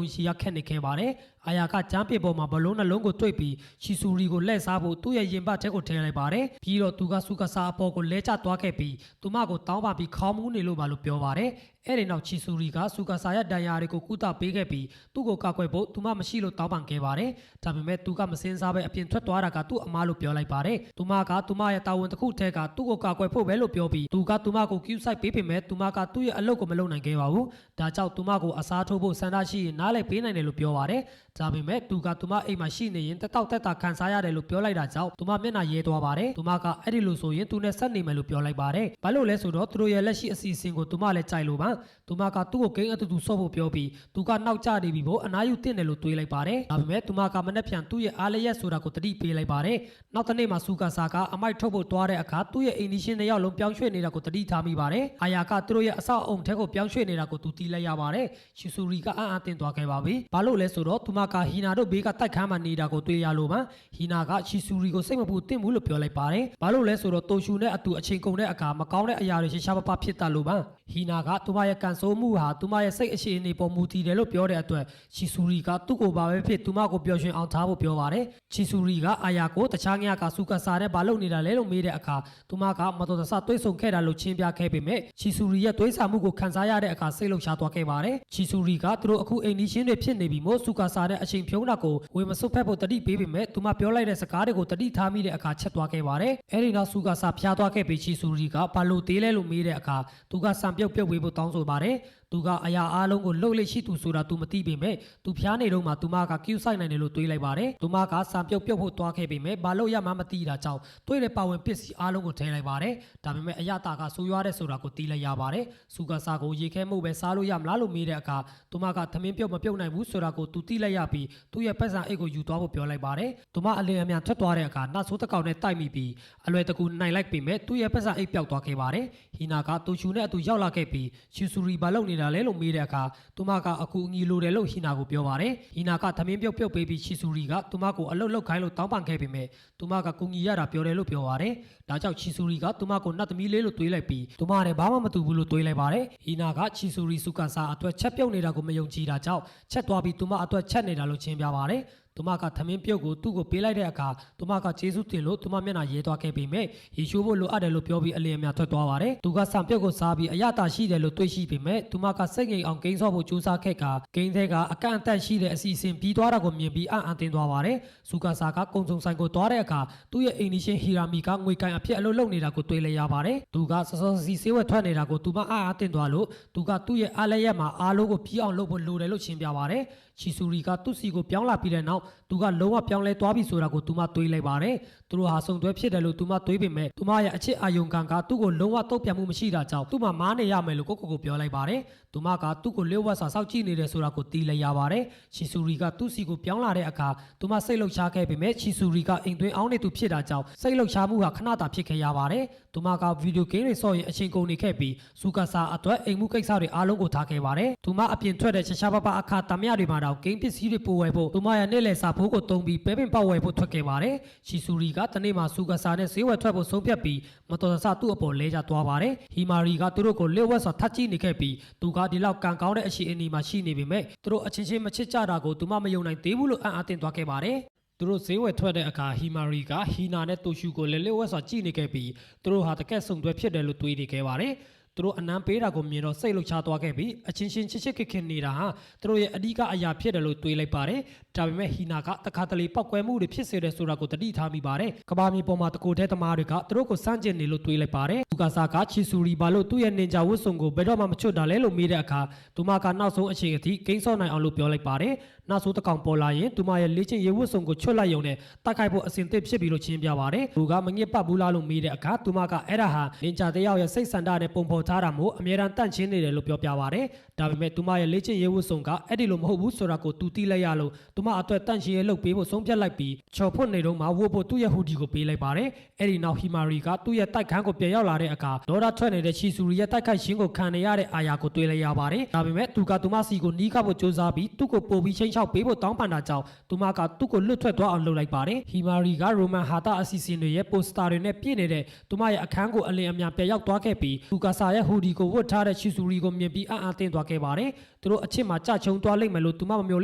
ံကြည်ရခက်နေခဲ့ပါတယ်အာယာကဂျမ်းပစ်ပေါ်မှာဘလုံးနှလုံးကိုတွေ့ပြီးချီဆူရီကိုလှည့်စားဖို့သူ့ရဲ့ရင်ဘတ်ထဲကိုထည့်လိုက်ပါတယ်ပြီးတော့သူကစူကာဆာအပေါ်ကိုလဲကျသွားခဲ့ပြီးသူမကိုတောင်းပန်ပြီးခေါင်းမူးနေလို့ပါလို့ပြောပါတယ်အဲ့ဒီနောက်ချီဆူရီကစူကာဆာရဲ့ဒဏ်ရာတွေကိုကုသပေးခဲ့ပြီးသူ့ကိုကောက်ွယ်ဖို့သူမမရှိလို့တောင်းပန်ခဲ့ပါတယ်ဒါပေမဲ့သူကမစင်စားပဲအပြင်ထွက်သွားတာကသူ့အမားလို့ပြောလိုက်ပါတယ်သူမကသူမရဲ့တာဝန်တစ်ခုထဲကသူ့ကိုကောက်ွယ်ဖို့ပဲလို့ပြောပြီးသူကသူမကိုကျူးဆိုင်ပေးပေမဲ့သူမကသူ့ရဲ့အလုပ်ကိုမလုပ်နိုင်ခဲ့ပါဘူးဒါကြောင့်သူမကိုအစားထိုးဖို့ဆန္ဒရှိရင်နားလည်ပေးနိုင်တယ်လို့ပြောပါတယ်ဒါပေမဲ့သူကသူမအိမ်မှာရှိနေရင်တက်တာခံစားရတယ်လို့ပြောလိုက်တာကြောင့်သူမမျက်နှာရဲသွားပါတယ်သူမကအဲ့ဒီလိုဆိုရင်သူနဲ့ဆက်နေမယ်လို့ပြောလိုက်ပါတယ်ဘာလို့လဲဆိုတော့သူတို့ရဲ့လက်ရှိအစီအစဉ်ကိုသူမလည်းကြိုက်လို့ပါသူမကသူ့ကိုဂိမ်းအတူတူဆော့ဖို့ပြောပြီးသူကနောက်ကျနေပြီဖို့အနားယူတင်တယ်လို့တွေးလိုက်ပါတယ်ဒါပေမဲ့သူမကမနှက်ဖြန်သူ့ရဲ့အားလျက်ဆိုတာကိုတတိပေးလိုက်ပါတယ်နောက်တစ်နေ့မှာစူကာဆာကအမိုက်ထုတ်ဖို့သွားတဲ့အခါသူ့ရဲ့အိမ်နီးချင်းတစ်ယောက်လုံးပြောင်းရွှေ့နေတာကိုတတိထားမိပါတယ်အာယာကသူတို့ရဲ့အဆောက်အုံထဲကိုပြောင်းရွှေ့နေတာကိုသူတီးလိုက်ရပါတယ်ရှီဆူရီကအံ့အားသင့်သွားခဲ့ပါပြီဘာလို့လဲဆိုတော့သူမကဟီနာတို့ဘေးကတိုက်ခန်းမှာနေတာကိုတွေ့ရလို့ပါဟီနာကချီဆူရီကိုစိတ်မပူသင့်ဘူးလို့ပြောလိုက်ပါတယ်ဘာလို့လဲဆိုတော့တိုရှူနဲ့အတူအချိန်ကုန်တဲ့အခါမကောင်းတဲ့အရာတွေရှားပပဖြစ်တာလို့ပါဟီနာကသူမရဲ့ကန်ဆိုးမှုဟာသူမရဲ့စိတ်အခြေအနေပေါ်မူတည်တယ်လို့ပြောတဲ့အတွက်ချီဆူရီကသူ့ကိုဘာပဲဖြစ်သူမကိုပျော်ရွှင်အောင်ထားဖို့ပြောပါတယ်ချီဆူရီကအာယာကိုတခြားညကစူကာဆာနဲ့ဘာလုပ်နေတာလဲလို့မေးတဲ့အခါသူမကမတော်တဆတွေးဆုံခဲ့တာလို့ချင်းပြခဲ့ပေမဲ့ချီဆူရီရဲ့တွေးဆမှုကိုခံစားရတဲ့အခါစိတ်လှုပ်ရှားသွားခဲ့ပါတယ်ချီဆူရီကသူတို့အခုအိမ်နီးချင်းတွေဖြစ်နေပြီမို့စူကာဆာနဲ့အချိန်ဖြုံးတာကိုဝေမစွတ်ဖက်ဖို့တတိပေးပေမဲ့သူမပြောလိုက်တဲ့စကားတွေကိုတတိထားမိတဲ့အခါချက်သွားခဲ့ပါတယ်အဲဒီနောက်စူကာဆာဖျားသွားခဲ့ပြီးချီဆူရီကဘာလို့သေးလဲလို့မေးတဲ့အခါသူကစံပြုတ်ပြုတ်ဝေးဖို့တောင်းဆိုပါတယ်သူကအရာအားလုံးကိုလှုပ်လေရှိသူဆိုတာသူမသိပေမဲ့သူဖျားနေတော့မှသူမကကျူးဆိုင်နိုင်တယ်လို့တွေးလိုက်ပါတယ်သူမကစံပြုတ်ပြုတ်ဖို့သွားခဲ့ပေမဲ့ဘာလို့ရမှမသိတာကြောင့်တွေးတဲ့ပါဝင်ပစ္စည်းအားလုံးကိုထည့်လိုက်ပါတယ်ဒါပေမဲ့အရာတာကဆိုးရွားတဲ့ဆိုတာကိုသိလိုက်ရပါတယ်စူကာဆာကိုရေခဲမှုပဲစားလို့ရမလားလို့မေးတဲ့အခါသူမကသမင်းပြုတ်မပြုတ်နိုင်ဘူးဆိုတာကိုသူသိလိုက်ရပြီးသူ့ရဲ့ပတ်စံအိတ်ကိုယူသွားဖို့ပြောလိုက်ပါတယ်သူမအလင်းအမြန်ထွက်သွားတဲ့အခါနှဆိုးတစ်ကောင်နဲ့တိုက်မိပြီးအလွယ်တကူနိုင်လိုက်ပေမဲ့သူ့ရဲ့ပတ်စံအိတ်ပျောက်သွားခဲ့ပါတယ်ဟီနာကတူချူနဲ့အတူရောက်လာခဲ့ပြီးချီဆူရီဘာလုပ်နေတာလဲလို့မေးတဲ့အခါသူမကအကူအညီလိုတယ်လို့ဟီနာကိုပြောပါတယ်ဟီနာကသမင်းပြုတ်ပြုတ်ပေးပြီးချီဆူရီကသူမကိုအလုတ်လုတ်ခိုင်းလို့တောင်းပန်ခဲ့ပေမဲ့သူမကကူညီရတာပြောတယ်လို့ပြောပါတယ်ဒါကြောင့်ချီဆူရီကသူမကိုနတ်သမီးလေးလို့တွေးလိုက်ပြီးသူမနဲ့ဘာမှမတူဘူးလို့တွေးလိုက်ပါတယ်ဟီနာကချီဆူရီစူကာဆာအတွက်ချက်ပြုတ်နေတာကိုမယုံကြည်တာကြောင့်ချက်သွားပြီးသူမအတွက်ချက်နေတာလို့ချင်းပြပါတယ်သူ သူမကသမင်းပြုတ်ကိုသူ့ကိုပေးလိုက်တဲ့အခါသူမကကျေးဇူးတင်လို့သူမမျက်နှာရဲသွားခဲ့ပေမဲ့ရေချိုးဖို့လိုအပ်တယ်လို့ပြောပြီးအလင်းအများထွက်သွားပါတယ်သူကဆံပြုတ်ကိုစားပြီးအရသာရှိတယ်လို့တွေးရှိပေမဲ့သူမကစိတ်ငြိမ်အောင်ဂိမ်းဆော့ဖို့ကြိုးစားခဲ့ကဂိမ်းထဲကအကန့်အသတ်ရှိတဲ့အစီအစဉ်ပြီးသွားတာကိုမြင်ပြီးအံ့အားသင့်သွားပါတယ်ဆူကာဆာကကုံစုံဆိုင်ကိုသွားတဲ့အခါသူ့ရဲ့အိမ်နီးချင်းဟီရာမီကငွေကန်အဖြစ်အလုပ်လုပ်နေတာကိုတွေ့လဲရပါတယ်သူကစောစောစီဆေးဝက်ထွက်နေတာကိုသူမအံ့အားသင့်သွားလို့သူကသူ့ရဲ့အားလက်ရက်မှာအားလုံးကိုပြီးအောင်လုပ်ဖို့လိုတယ်လို့ရှင်းပြပါတယ်ချီဆူရီကသူ့စီကိုပြောင်းလာပြီးတဲ့နောက်သူကလုံးဝပြောင်းလဲသွားပြီဆိုတာကိုသူမတွေးလိုက်ပါတယ်သူတို့ဟာဆုံတွဲဖြစ်တယ်လို့သူမတွေးပေမဲ့သူမရဲ့အချစ်အာယုံခံကသူ့ကိုလုံးဝတုံ့ပြန်မှုမရှိတာကြောင့်သူ့မှာမားနေရမယ်လို့ကိုပြောလိုက်ပါတယ်သူမကသူ့ကိုလျှို့ဝှက်စွာစောင့်ကြည့်နေတယ်ဆိုတာကိုသိလိုက်ရပါတယ်ချီဆူရီကသူ့စီကိုပြောင်းလာတဲ့အခါသူမစိတ်လှုပ်ရှားခဲ့ပေမဲ့ချီဆူရီကအိမ်သွင်းအောင်နေသူဖြစ်တာကြောင့်စိတ်လှုပ်ရှားမှုဟာခဏတာဖြစ်ခဲ့ရပါတယ်သူမကဗီဒီယိုဂိမ်းတွေဆော့ရင်အချိန်ကုန်နေခဲ့ပြီးစူကာဆာအတွက်အိမ်မှုကိစ္စတွေအားလုံးကိုထားခဲ့ပါတယ်သူမအပြင်ထွက်တဲ့ရှာပပအခါတမရတွေမှာတော့ဂိမ်းပစ္စည်းတွေပို့ဝယ်ဖို့သူမရဲ့နေ့လည်စာဖိုးကိုတုံးပြီးပဲပင်ပေါက်ဝယ်ဖို့ထွက်ခဲ့ပါတယ်ချီဆူရီကတနေ့မှာစူကာဆာနဲ့ဈေးဝယ်ထွက်ဖို့ဆုံးဖြတ်ပြီးမတော်တဆသူ့အပေါ်လဲကျသွားပါတယ်ဟီမာရီကသူတို့ကိုလျှို့ဝှက်စွာထပ်ကြည့်နေခဲ့ပြီးသူကဒီလောက်ကံကောင်းတဲ့အရှိအနီမှာရှိနေပေမဲ့သူတို့အချင်းချင်းမချစ်ကြတာကိုသူမမယုံနိုင်သေးဘူးလို့အံ့အားသင့်သွားခဲ့ပါတယ်သူတို့ဈေးဝယ်ထွက်တဲ့အခါဟီမာရီကဟီနာနဲ့တိုရှူကိုလဲလဲဝဲစွာကြည့်နေခဲ့ပြီးသူတို့ဟာတကက်ဆုံတွဲဖြစ်တယ်လို့တွေးနေခဲ့ပါတယ်သူတို့အနမ်းပေးတာကိုမြင်တော့စိတ်လှုပ်ရှားသွားခဲ့ပြီးအချင်းချင်းချစ်ချစ်ခင်ခင်နေတာဟာသူတို့ရဲ့အဓိကအရာဖြစ်တယ်လို့တွေးလိုက်ပါတယ်ဒါပေမဲ့ဟီနာကတခါတလေပောက်ကွဲမှုတွေဖြစ်စေတယ်ဆိုတာကိုတတိထားမိပါတယ်ကဘာမီပေါ်မှာတကိုတဲသမားတွေကသူတို့ကိုစန့်ကျင်နေလို့တွေးလိုက်ပါတယ်သူကစားကချီဆူရီဘာလို့သူ့ရဲ့နင်ဂျာဝတ်စုံကိုဘယ်တော့မှမချွတ်တာလဲလို့မေးတဲ့အခါသူမကနောက်ဆုံးအချိန်အထိဂိမ်းဆော့နိုင်အောင်လို့ပြောလိုက်ပါတယ်နောက်ဆုံးတစ်ကောင်ပေါ်လာရင်သူမရဲ့လေ့ကျင့်ရေးဝတ်စုံကိုချွတ်လိုက်ရုံနဲ့တိုက်ခိုက်ဖို့အစဉ်သင့်ဖြစ်ပြီးလို့ချင်းပြပါတယ်သူကမငစ်ပတ်ဘူးလားလို့မေးတဲ့အခါသူမကအဲ့ဒါဟာနင်ဂျာတယောက်ရဲ့စိတ်ဆန္ဒနဲ့ပုံဖော်ထားတာမို့အမြဲတမ်းတန့်ချင်းနေတယ်လို့ပြောပြပါတယ်ဒါပေမဲ့သူမရဲ့လေ့ကျင့်ရေးဝတ်စုံကအဲ့ဒီလိုမဟုတ်ဘူးဆိုတာကိုသူသိလိုက်ရလို့သူမအတွက်တန့်ချင်းရေးလုပ်ပေးဖို့ဆုံးဖြတ်လိုက်ပြီးချော်ဖွတ်နေတော့မှဝတ်ဖို့သူ့ရဲ့ဟူဒီကိုပေးလိုက်ပါတယ်အဲ့ဒီနောက်ဟီမာရီကသူ့ရဲ့တိုက်ခန်းကိုပြန်ရောက်လာတဲ့အခါဒေါ်ဒါထွက်နေတဲ့ချီဆူရီရဲ့တိုက်ခိုက်ခြင်းကိုခံနေရတဲ့အာယာကိုတွေ့လိုက်ရပါတယ်ဒါပေမဲ့သူကသူမစီကိုနီးကပ်ဖို့ကြိုးစားပြီးသူ့ကိုပို့ပြီးချင်းချောက်ပေးဖို့တောင်းပန်တာကြောင့်သူမကသူ့ကိုလွတ်ထွက်သွားအောင်လုပ်လိုက်ပါတယ်ဟီမာရီကရိုမန်ဟာတာအစီအစဉ်တွေရဲ့ပိုစတာတွေနဲ့ပြည့်နေတဲ့သူမရဲ့အခန်းကိုအလင်းအမြန်ပြန်ရောက်သွားခဲ့ပြီးသူကဆာရဲ့ဟူဒီကိုဝတ်ထားတဲ့ချီဆူရီကိုမြင်ပြီးအံ့အားသင့်သွားခဲ့ပါတယ်သူတို့အချစ်မှာကြချုံသွားလိမ့်မယ်လို့သူမမမျှော်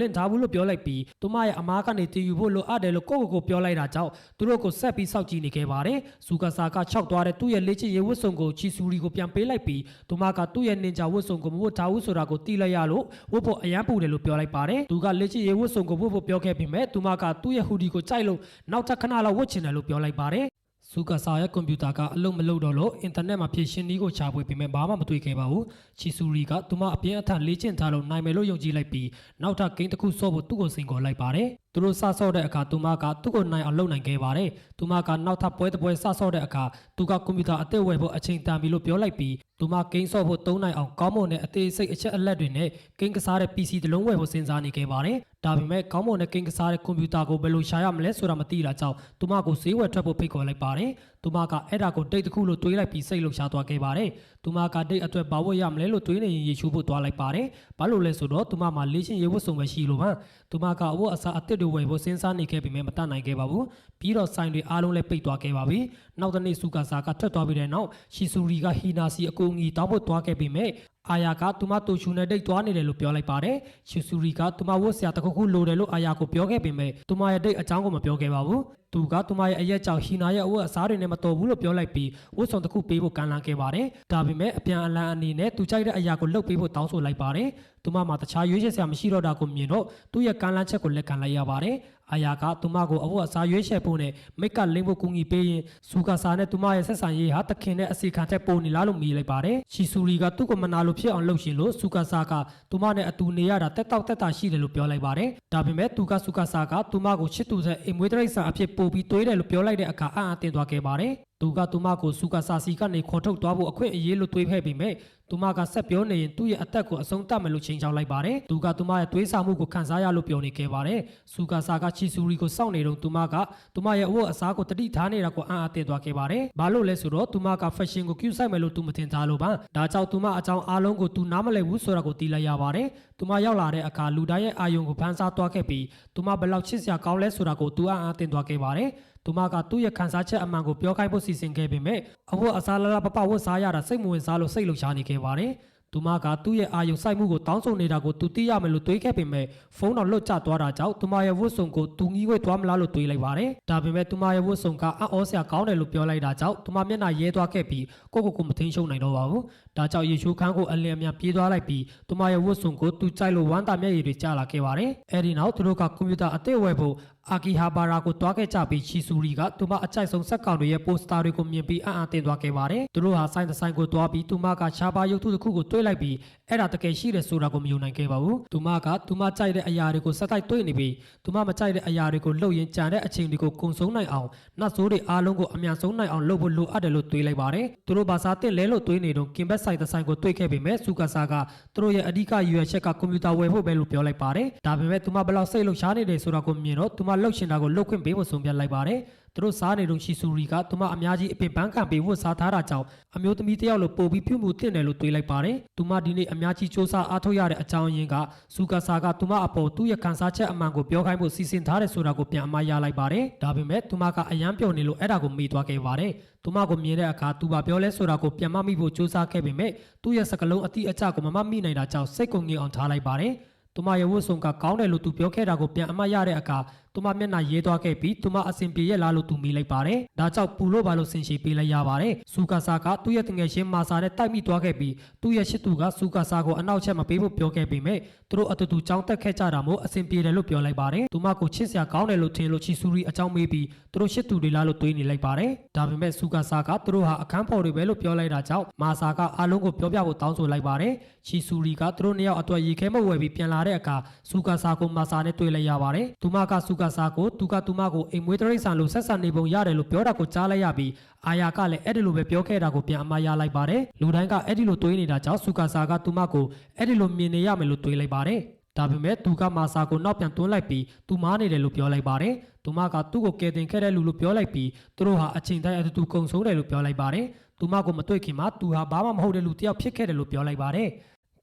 လင့်ထားဘူးလို့ပြောလိုက်ပြီးသူမရဲ့အမားကနေတည်ယူဖို့လိုအပ်တယ်လို့ကိုပြောလိုက်တာကြောင့်သူတို့ကိုဆက်ပြီးစောင့်ကြည့်နေခဲ့ပါတယ်ဇူကာဆာကခြောက်သွားတဲ့သူ့ရဲ့လေ့ကျင့်ရေးဝတ်စုံကိုချီဆူရီကိုပြန်ပေးလိုက်ပြီးသူမကသူ့ရဲ့နင်ဂျာဝတ်စုံကိုမဝတ်ထားဘူးဆိုတာကိုသိလိုက်ရလို့ဝတ်ဖို့အယမ်းပူတယ်လို့ပြောလိုက်ပါတယ်သူကလေ့ကျင့်ရေးဝတ်စုံကိုဝတ်ဖို့ပြောခဲ့ပေမဲ့သူမကသူ့ရဲ့ဟူဒီကိုကြိုက်လို့နောက်ထပ်ခဏလောက်ဝတ်ချင်တယ်လို့ပြောလိုက်ပါတယ်ဇူကာဆာရဲ့ကွန်ပျူတာကအလုံးမလုံးတော့လို့အင်တာနက်မှာဖြည့်ရှင်းနည်းကိုရှာဖွေပေမဲ့ဘာမှမတွေ့ခဲ့ပါဘူးချီဆူရီကသူမအပြင်းအထန်လေ့ကျင့်ထားလို့နိုင်မယ်လို့ယုံကြည်လိုက်ပြီးနောက်ထပ်ဂိမ်းတစ်ခုဆော့ဖို့သူ့ကိုစိန်ခေါ်လိုက်ပါတယ်သူတို့စဆော့တဲ့အခါသူမကသူ့ကိုနိုင်အောင်လုပ်နိုင်ခဲ့ပါတယ်သူမကနောက်ထပ်ပွဲတစ်ပွဲစဆော့တဲ့အခါသူကကွန်ပျူတာအသစ်ဝယ်ဖို့အချိန်တန်ပြီလို့ပြောလိုက်ပြီးသူမဂိမ်းဆော့ဖို့သုံးနိုင်အောင်ကောင်းမွန်တဲ့အသေးစိတ်အချက်အလက်တွေနဲ့ဂိမ်းကစားတဲ့ PC တစ်လုံးဝယ်ဖို့စဉ်းစားနေခဲ့ပါတယ်ဒါပေမဲ့ကောင်းမွန်တဲ့ဂိမ်းကစားတဲ့ကွန်ပျူတာကိုဘယ်လိုရှာရမလဲဆိုတာမသိတာကြောင့်သူမကိုဈေးဝယ်ထွက်ဖို့ဖိတ်ခေါ်လိုက်ပါတယ်သူမကအဲ့ဒါကိုဒိတ်တစ်ခုလို့တွေးလိုက်ပြီးစိတ်လှုပ်ရှားသွားခဲ့ပါတယ်သူမကဒိတ်အတွက်ဘာဝတ်ရမလဲလို့တွေးနေရင်ရေချိုးဖို့သွားလိုက်ပါတယ်ဘာလို့လဲဆိုတော့သူမမှာလေ့ကျင့်ရေးဝတ်စုံပဲရှိလို့ပါသူမကအဝတ်အစားအသစ်တွေဝယ်ဖို့စဉ်းစားနေခဲ့ပေမဲ့မတတ်နိုင်ခဲ့ပါဘူးပြီးတော့ဆိုင်တွေအားလုံးလည်းပိတ်သွားခဲ့ပါပြီနောက်တစ်နေ့စူကာဆာကထွက်သွားပြီးတဲ့နောက်ရှီဆူရီကဟီနာစီအကူအညီတောင်းဖို့သွားခဲ့ပေမဲ့အာယာကသူမတူချူနဲ့ဒိတ်သွားနေတယ်လို့ပြောလိုက်ပါတယ်ရှီဆူရီကသူမဝတ်ဆရာတစ်ခုခုလိုတယ်လို့အာယာကိုပြောခဲ့ပေမဲ့သူမရဲ့ဒိတ်အကြောင်းကိုမပြောခဲ့ပါဘူးသူကသူမရဲ့အရက်ကြောင့်ဟီနာရဲ့အဝတ်အစားတွေနဲ့မတော်ဘူးလို့ပြောလိုက်ပြီးဝတ်စုံတစ်ခုပေးဖို့ကမ်းလှမ်းခဲ့ပါတယ်ဒါပေမဲ့အပြန်အလှန်အနေနဲ့သူကြိုက်တဲ့အရာကိုလုပ်ပေးဖို့တောင်းဆိုလိုက်ပါတယ်သူမမှာတခြားရွေးချယ်စရာမရှိတော့တာကိုမြင်တော့သူ့ရဲ့ကမ်းလှမ်းချက်ကိုလက်ခံလိုက်ရပါတယ်အာယာကသူမကိုအဝတ်အစားရွေးချယ်ဖို့နဲ့မိတ်ကလိမ့်ဖို့ကူညီပေးရင်ဇူကာဆာနဲ့သူမရဲ့ဆက်ဆံရေးဟာတခင်နဲ့အစီခံထက်ပိုနေလားလို့မေးလိုက်ပါတယ်ရှီဆူရီကသူ့ကိုမနာလို့ဖြစ်အောင်လုပ်ရှင်လို့ဇူကာဆာကသူမနဲ့အတူနေရတာတက်တောက်တက်တာရှိတယ်လို့ပြောလိုက်ပါတယ်ဒါပေမဲ့သူကဇူကာဆာကသူမကိုချစ်သူတဲ့အိမ်မွေးတရိတ်ဆန်အဖြစ်ပို့ပြီးတွေးတယ်လို့ပြောလိုက်တဲ့အခါအံ့အားသင့်သွားခဲ့ပါတယ်သူကသူမကိုဇူကာဆာစီကနေခေါ်ထုတ်သွားဖို့အခွင့်အရေးလို့တွေးခဲ့ပေမဲ့သူမကဆက်ပြောနေရင်သူ့ရဲ့အသက်ကိုအဆုံးသတ်မယ်လို့ချိန်ချောက်လိုက်ပါတယ်သူကသူမရဲ့တွေးဆမှုကိုခန်းစားရလို့ပြောနေခဲ့ပါတယ်ဇူကာဆာကချီဆူရီကိုစောင့်နေတော့သူမကသူမရဲ့အဝတ်အစားကိုတတိထားနေတာကိုအံ့အားသင့်သွားခဲ့ပါတယ်ဘာလို့လဲဆိုတော့သူမကဖက်ရှင်ကိုကျူးဆိုင်မယ်လို့သူမထင်ထားလို့ပါဒါကြောင့်သူမအကြောင်းအားလုံးကိုသူနားမလည်ဘူးဆိုတာကိုသိလိုက်ရပါတယ်သူမရောက်လာတဲ့အခါလူတိုင်းရဲ့အာယုံကိုဖန်ဆားသွားခဲ့ပြီးသူမဘယ်လောက်ချစ်စရာကောင်းလဲဆိုတာကိုသူအံ့အားသင့်သွားခဲ့ပါတယ်သူမကသူ့ရဲ့ခံစားချက်အမှန်ကိုပြောခိုင်းဖို့စီစဉ်ခဲ့ပေမဲ့အဝတ်အစားလာလာပပဝတ်စားရတာစိတ်မဝင်စားလို့စိတ်လှုပ်ရှားနေခဲ့ပါတယ်။ သူမကသူ့ရဲ့အာယုံစိုက်မှုကိုတောင်းဆိုနေတာကိုသူသိရမယ်လို့တွေးခဲ့ပေမဲ့ဖုန်းတော်လွတ်ကျသွားတာကြောင့်သူမရဲ့ဝတ်စုံကိုသူငီးဝဲသွားမလားလို့တွေးလိုက်ပါတယ်ဒါပေမဲ့သူမရဲ့ဝတ်စုံကအံ့ဩစရာကောင်းတယ်လို့ပြောလိုက်တာကြောင့်သူမမျက်နှာရဲသွားခဲ့ပြီးကိုမထိန်ရှုံနိုင်တော့ပါဘူးဒါကြောင့်ရေချိုးခန်းကိုအလင်းအမြန်ပြေးသွားလိုက်ပြီးသူမရဲ့ဝတ်စုံကိုသူကြိုက်လို့ဝမ်းသာမျက်ရည်တွေကျလာခဲ့ပါတယ်အဲဒီနောက်သူတို့ကကွန်ပျူတာအသစ်ဝယ်ဖို့အာကီဟာဘာရာကိုတွားခဲ့ကြပြီးချီဆူရီကသူမအကြိုက်ဆုံးစက်ကောင်တွေရဲ့ပိုစတာတွေကိုမြင်ပြီးအံ့အားသင့်သွားခဲ့ပါတယ်သူတို့ဟာဆိုင်တစ်ဆိုင်ကိုတွားပြီးသူမကရှားပါရုပ်ထုတစ်ခုကိုတွေးလိုက်ပြီးအဲ့ဒါတကယ်ရှိတယ်ဆိုတာကိုမယုံနိုင်ခဲ့ပါဘူးသူမကသူမကြိုက်တဲ့အရာတွေကိုစက်တိုက်တွေးနေပြီးသူမမကြိုက်တဲ့အရာတွေကိုလှုပ်ရင်းကြံတဲ့အချိန်တွေကိုကုံဆုံးနိုင်အောင်နတ်ဆိုးတွေအားလုံးကိုအမြန်ဆုံးနိုင်အောင်လုပ်ဖို့လိုအပ်တယ်လို့တွေးလိုက်ပါတယ်သူတို့ဘာသာတင်လဲလို့တွေးနေတော့ကင်ဘက်ဆိုင်တစ်ဆိုင်ကိုတွေးခဲ့ပေမဲ့စူကာဆာကသူတို့ရဲ့အဓိကရွေးချက်ကကွန်ပျူတာဝယ်ဖို့ပဲလို့ပြောလိုက်ပါတယ်ဒါပေမဲ့သူမဘယ်လောက်စိတ်လှုပ်ရှားနေတယ်ဆိုတာကိုမြင်တော့သူမလှုပ်ရှင်တာကိုလှုပ်ခွင့်ပေးဖို့ဆုံးဖြတ်လိုက်ပါတယ်သူတို့စားနေတော့ရှီဆူရီကသူမအများကြီးအပင်ပန်းခံပေးဖို့စားထားတာကြောင့်အမျိုးသမီးတယောက်လိုပို့ပြီးပြုမှုတင်တယ်လို့တွေးလိုက်ပါတယ်သူမဒီနေ့အများကြီးစူးစမ်းအားထုတ်ရတဲ့အကြောင်းရင်းကစူကာဆာကသူမအပေါ်သူ့ရဲ့ခံစားချက်အမှန်ကိုပြောခိုင်းဖို့စီစဉ်ထားတယ်ဆိုတာကိုပြန်အမှားရလိုက်ပါတယ်ဒါပေမဲ့သူမကအယမ်းပျော်နေလို့အဲ့ဒါကိုမေ့သွားခဲ့ပါတယ်သူမကိုမြင်တဲ့အခါသူဘာပြောလဲဆိုတာကိုပြန်မမိဖို့စူးစမ်းခဲ့ပေမဲ့သူ့ရဲ့စကားလုံးအတိအကျကိုမမမိနိုင်တာကြောင့်စိတ်ကိုငြိမ်အောင်ထားလိုက်ပါတယ်သူမရဲ့ဝတ်စုံကကောင်းတယ်လို့သူပြောခဲ့တာကိုပြန်အမှတ်ရတဲ့အခါသူမမျက်နှာရေးသွားခဲ့ပြီးသူမအဆင်ပြေရဲ့လားလို့သူမိလိုက်ပါတယ်။ဒါကြောင့်ပူလို့ပါလို့ဆင်ရှည်ပေးလိုက်ရပါတယ်။စူကာဆာကသူ့ရဲ့တငယ်ချင်းမာဆာနဲ့တိုက်မိသွားခဲ့ပြီးသူ့ရဲ့ရှစ်သူကစူကာဆာကိုအနောက်ချက်မပေးဖို့ပြောခဲ့ပေမဲ့သူတို့အတူတူကြောင်းတက်ခဲ့ကြတာမို့အဆင်ပြေတယ်လို့ပြောလိုက်ပါတယ်။သူမကိုချစ်စရာကောင်းတယ်လို့ထင်လို့ချီဆူရီအကြောင်းမေးပြီးသူတို့ရှစ်သူတွေလားလို့တွေးနေလိုက်ပါတယ်။ဒါပေမဲ့စူကာဆာကသူတို့ဟာအခန်းဖော်တွေပဲလို့ပြောလိုက်တာကြောင့်မာဆာကအားလုံးကိုပြောပြဖို့တောင်းဆိုလိုက်ပါတယ်။ချီဆူရီကသူတို့နှစ်ယောက်အတွက်ရေခဲမဝယ်ပြီးပြန်လာတဲ့အခါစူကာဆာကိုမာဆာနဲ့တွေ့လိုက်ရပါတယ်။သူမကစူကာဆာကိုသူမကိုအိမ်မွေးတရိတ်ဆန်လို့ဆက်ဆံနေပုံရတယ်လို့ပြောတာကိုကြားလိုက်ရပြီးအာယာကလည်းအဲ့ဒီလိုပဲပြောခဲ့တာကိုပြန်အမှားရလိုက်ပါတယ်လူတိုင်းကအဲ့ဒီလိုတွေးနေတာကြောင့်စူကာဆာကသူမကိုအဲ့ဒီလိုမြင်နေရမယ်လို့တွေးလိုက်ပါတယ်ဒါပေမဲ့သူကမာဆာကိုနောက်ပြန်တွန်းလိုက်ပြီးသူမားနေတယ်လို့ပြောလိုက်ပါတယ်သူမကသူ့ကိုကယ်တင်ခဲ့တဲ့လူလို့ပြောလိုက်ပြီးသူတို့ဟာအချိန်တိုင်းအတူတူကုံဆုံးတယ်လို့ပြောလိုက်ပါတယ်သူမကိုမတွေ့ခင်မှာသူဟာဘာမှမဟုတ်တဲ့လူတစ်ယောက်ဖြစ်ခဲ့တယ်လို့ပြောလိုက်ပါတယ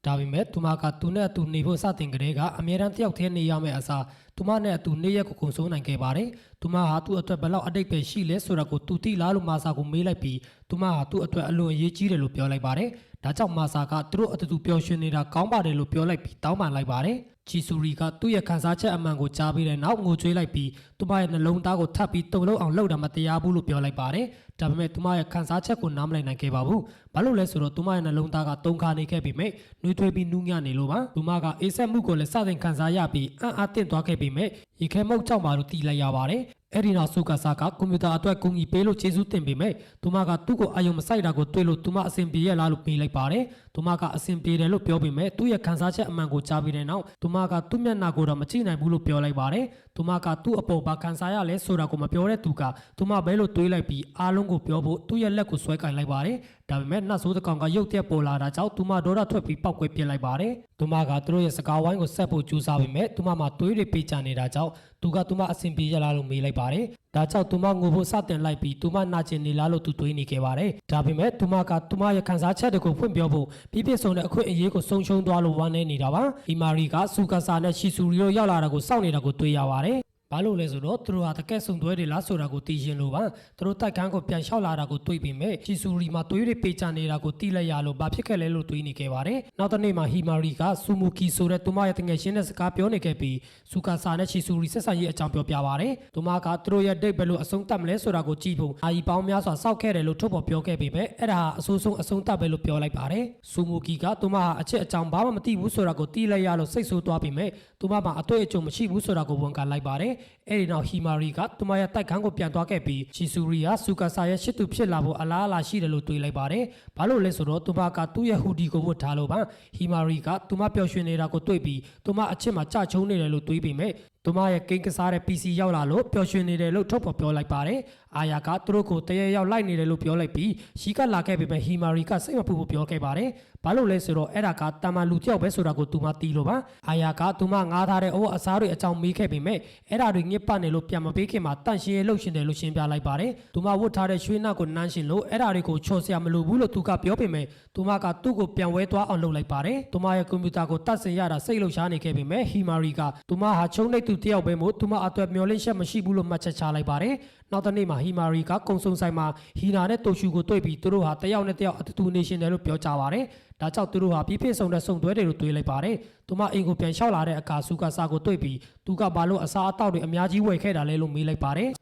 ်ဒါပေမဲ့သူမကသူနဲ့အတူနေဖို့စတင်ကြတဲ့ကအမြဲတမ်းတယောက်တည်းနေရမယ့်အစားသူမနဲ့အတူနေရက်ကိုကုံဆုံးနိုင်ခဲ့ပါတယ်။သူမဟာသူ့အတွက်ဘယ်လောက်အတိတ်ပဲရှိလဲဆိုတာကိုသူသိလားလို့မာဆာကိုမေးလိုက်ပြီးသူမဟာသူ့အတွက်အလွန်အရေးကြီးတယ်လို့ပြောလိုက်ပါတယ်။ဒါကြောင့်မာဆာကသူတို့အတူတူပျော်ရွှင်နေတာကောင်းပါတယ်လို့ပြောလိုက်ပြီးတောင်းပန်လိုက်ပါတယ်။ချီဆူရီကသူ့ရဲ့ခံစားချက်အမှန်ကိုကြားပြီးတဲ့နောက်ငိုကြွေးလိုက်ပြီးသူမရဲ့နှလုံးသားကိုထပ်ပြီးတုန်လှုပ်အောင်လှုပ်တာမတရားဘူးလို့ပြောလိုက်ပါတယ်။ဒါပေမဲ့သူမရဲ့ခံစားချက်ကိုနားမလည်နိုင်ခဲ့ပါဘူး။ဘာလို့လဲဆိုတော့သူမရဲ့နှလုံးသားကတုန်ခါနေခဲ့ပေမဲ့နှွေးထွေးပြီးနူးညံ့နေလို့ပါ။သူမကအေးဆက်မှုကိုလည်းစတင်ခံစားရပြီးအံ့အားသင့်သွားခဲ့ပေမဲ့ရေခဲမုတ်ကြောင့်ပါလို့တီးလိုက်ရပါတယ်။အဲ့ဒီနောက်စူကာဆာကကွန်ပျူတာအတွက်ကူညီပေးလို့ကျေးဇူးတင်ပေမဲ့သူမကသူ့ကိုအာရုံမစိုက်တာကိုတွေ့လို့သူမအဆင်ပြေရလားလို့ပေးလိုက်ပါတယ်။သူမကအဆင်ပြေတယ်လို့ပြောပေမဲ့သူ့ရဲ့ခံစားချက်အမှန်ကိုကြားပြီးတဲ့နောက်သူမကသူ့မျက်နှာကိုတော့မကြည့်နိုင်ဘူးလို့ပြောလိုက်ပါတယ်။သူမကသူ့အပေါ်ဘာခံစားရလဲဆိုတာကိုမပြောတဲ့သူကသူမပဲလို့တွေးလိုက်ပြီးအားလုံးကိုပြောဖို့သူ့ရဲ့လက်ကိုဆွဲကင်လိုက်ပါတယ်။ဒါပေမဲ့နှက်ဆိုးတစ်ကောင်ကရုတ်တရက်ပေါ်လာတာကြောင့်သူမဒေါသထွက်ပြီးပောက်ကွဲပြစ်လိုက်ပါတယ်။သူမကသူတို့ရဲ့စကားဝိုင်းကိုဆက်ဖို့ကြိုးစားပေမဲ့သူမမှာတွေးတွေပေးချနေတာကြောင့်သူမအဆင်ပြေရလားလို့မေးလိုက်ပါတယ်။ဒါကြောင့်သူမငိုဖို့စတင်လိုက်ပြီးသူမနာကျင်နေလားလို့သူတွေးနေခဲ့ပါတယ်။ဒါပေမဲ့သူမရဲ့ခံစားချက်တွေကိုဖွင့်ပြောဖို့ပြည့်ပြည့်စုံတဲ့အခွင့်အရေးကိုဆုံးရှုံးသွားလို့ဝမ်းနည်းနေတာပါ။ဟီမာရီကစူကာဆာနဲ့ရှီဆူရီတို့ရောက်လာတာကိုစောင့်နေတာကိုတွေ့ရပါတယ်။ဘာလို့လဲဆိုတော့သူတို့ဟာတကက်ဆုံသွဲတွေလားဆိုတာကိုသိရင်လို့ပါသူတို့တိုက်ခန်းကိုပြန်လျှောက်လာတာကိုတွေးပြီးမဲ့ချီဆူရီမှာတွေးတွေပေးချနေတာကိုသိလိုက်ရလို့ဘာဖြစ်ခဲ့လဲလို့တွေးနေခဲ့ပါတယ်နောက်တစ်နေ့မှာဟီမာရီကဆူမူကီဆိုတဲ့သူမရဲ့တငယ်ချင်းနဲ့စကားပြောနေခဲ့ပြီးစူကာဆာနဲ့ချီဆူရီဆက်ဆံရေးအကြောင်းပြောပြပါတယ်သူမကသူတို့ရဲ့ဒိတ်ဘယ်လိုအဆုံးသတ်မလဲဆိုတာကိုကြည့်ဖို့အာရီပေါင်းများစွာစောက်ခဲ့တယ်လို့ထုတ်ဖော်ပြောခဲ့ပြီးမဲ့အဲ့ဒါဟာအဆိုးဆုံးအဆုံးသတ်ပဲလို့ပြောလိုက်ပါတယ်ဆူမူကီကသူမဟာအချက်အကြောင်းဘာမှမသိဘူးဆိုတာကိုသိလိုက်ရလို့စိတ်ဆိုးသွားပြီးမဲ့သူမမှာအတွေ့အကြုံမရှိဘူးဆိုတာကိုဝန်ခံလိုက်ပါတယ်အဲ့ဒီနောက်ဟီမာရီကသူမရဲ့တိုက်ခန်းကိုပြန်သွားခဲ့ပြီးချီဆူရီဟာစူကာဆာရဲ့ရှစ်သူဖြစ်လာဖို့အလားအလာရှိတယ်လို့တွေးလိုက်ပါတယ်။ဘာလို့လဲဆိုတော့သူမကသူ့ရဲ့ဟူဒီကိုဝတ်ထားလို့ပါ။ဟီမာရီကသူမပျော်ရွှင်နေတာကိုတွေ့ပြီးသူမအချစ်မှာကြချုံနေတယ်လို့တွေးပြီးမဲ့သူမရဲ့ကိန်းကစားတဲ့ PC ရောက်လာလို့ပျော်ရွှင်နေတယ်လို့ထုတ်ဖော်ပြောလိုက်ပါတယ်။အာယာကသူတို့ကိုတရေရောက်လိုက်နေတယ်လို့ပြောလိုက်ပြီးရှီကလာခဲ့ပေမဲ့ဟီမာရီကစိတ်မပူဖို့ပြောခဲ့ပါတယ်။ဘာလို့လဲဆိုတော့အဲ့ဒါကတာမန်လူတယောက်ပဲဆိုတာကိုသူမသိလို့ပါ။အာယာကသူမငားထားတဲ့အဝတ်အစားတွေအကြောင်းမေးခဲ့ပေမဲ့အဲ့ဒါတွေညစ်ပတ်နေလို့ပြန်မပေးခင်မှာတန့်ရှင်းရေးလှုပ်ရှင်တယ်လို့ရှင်းပြလိုက်ပါတယ်။သူမဝတ်ထားတဲ့ရွှေနှောက်ကိုနမ်းရှင်လို့အဲ့ဒါတွေကိုချော်စရာမလိုဘူးလို့သူကပြောပေမဲ့သူမကသူ့ကိုပြန်ဝဲသွားအောင်လုပ်လိုက်ပါတယ်။သူမရဲ့ကွန်ပျူတာကိုတတ်ဆင်ရတာစိတ်လှုပ်ရှားနေခဲ့ပေမဲ့ဟီမာရီကသူမဟာချုံနေသူတယောက်ပဲမို့သူမအတွက်မျောလင့်ချက်မရှိဘူးလို့မှတ်ချက်ချလိုက်ပါတယ်။နောက်တစ်နေ့မှာဟီမာရီကကုံစုံဆိုင်မှာဟီနာနဲ့တိုရှူကိုတွေ့ပြီးသူတို့ဟာတယောက်နဲ့တယောက်အတူတူနေရှင်တယ်လို့ပြောကြပါတယ်။ ဒါကြောင့်သူတို့ဟာပြည့်ပြည့်စုံတဲ့စုံတွဲတွေလို့တွေးလိုက်ပါတယ်သူမအိမ်ကိုပြန်လျှောက်လာတဲ့အခါစူကာဆာကိုတွေ့ပြီးသူကဘာလို့အစားအသောက်တွေအများကြီးဝယ်ခဲ့တာလဲလို့မေးလိုက်ပါတယ်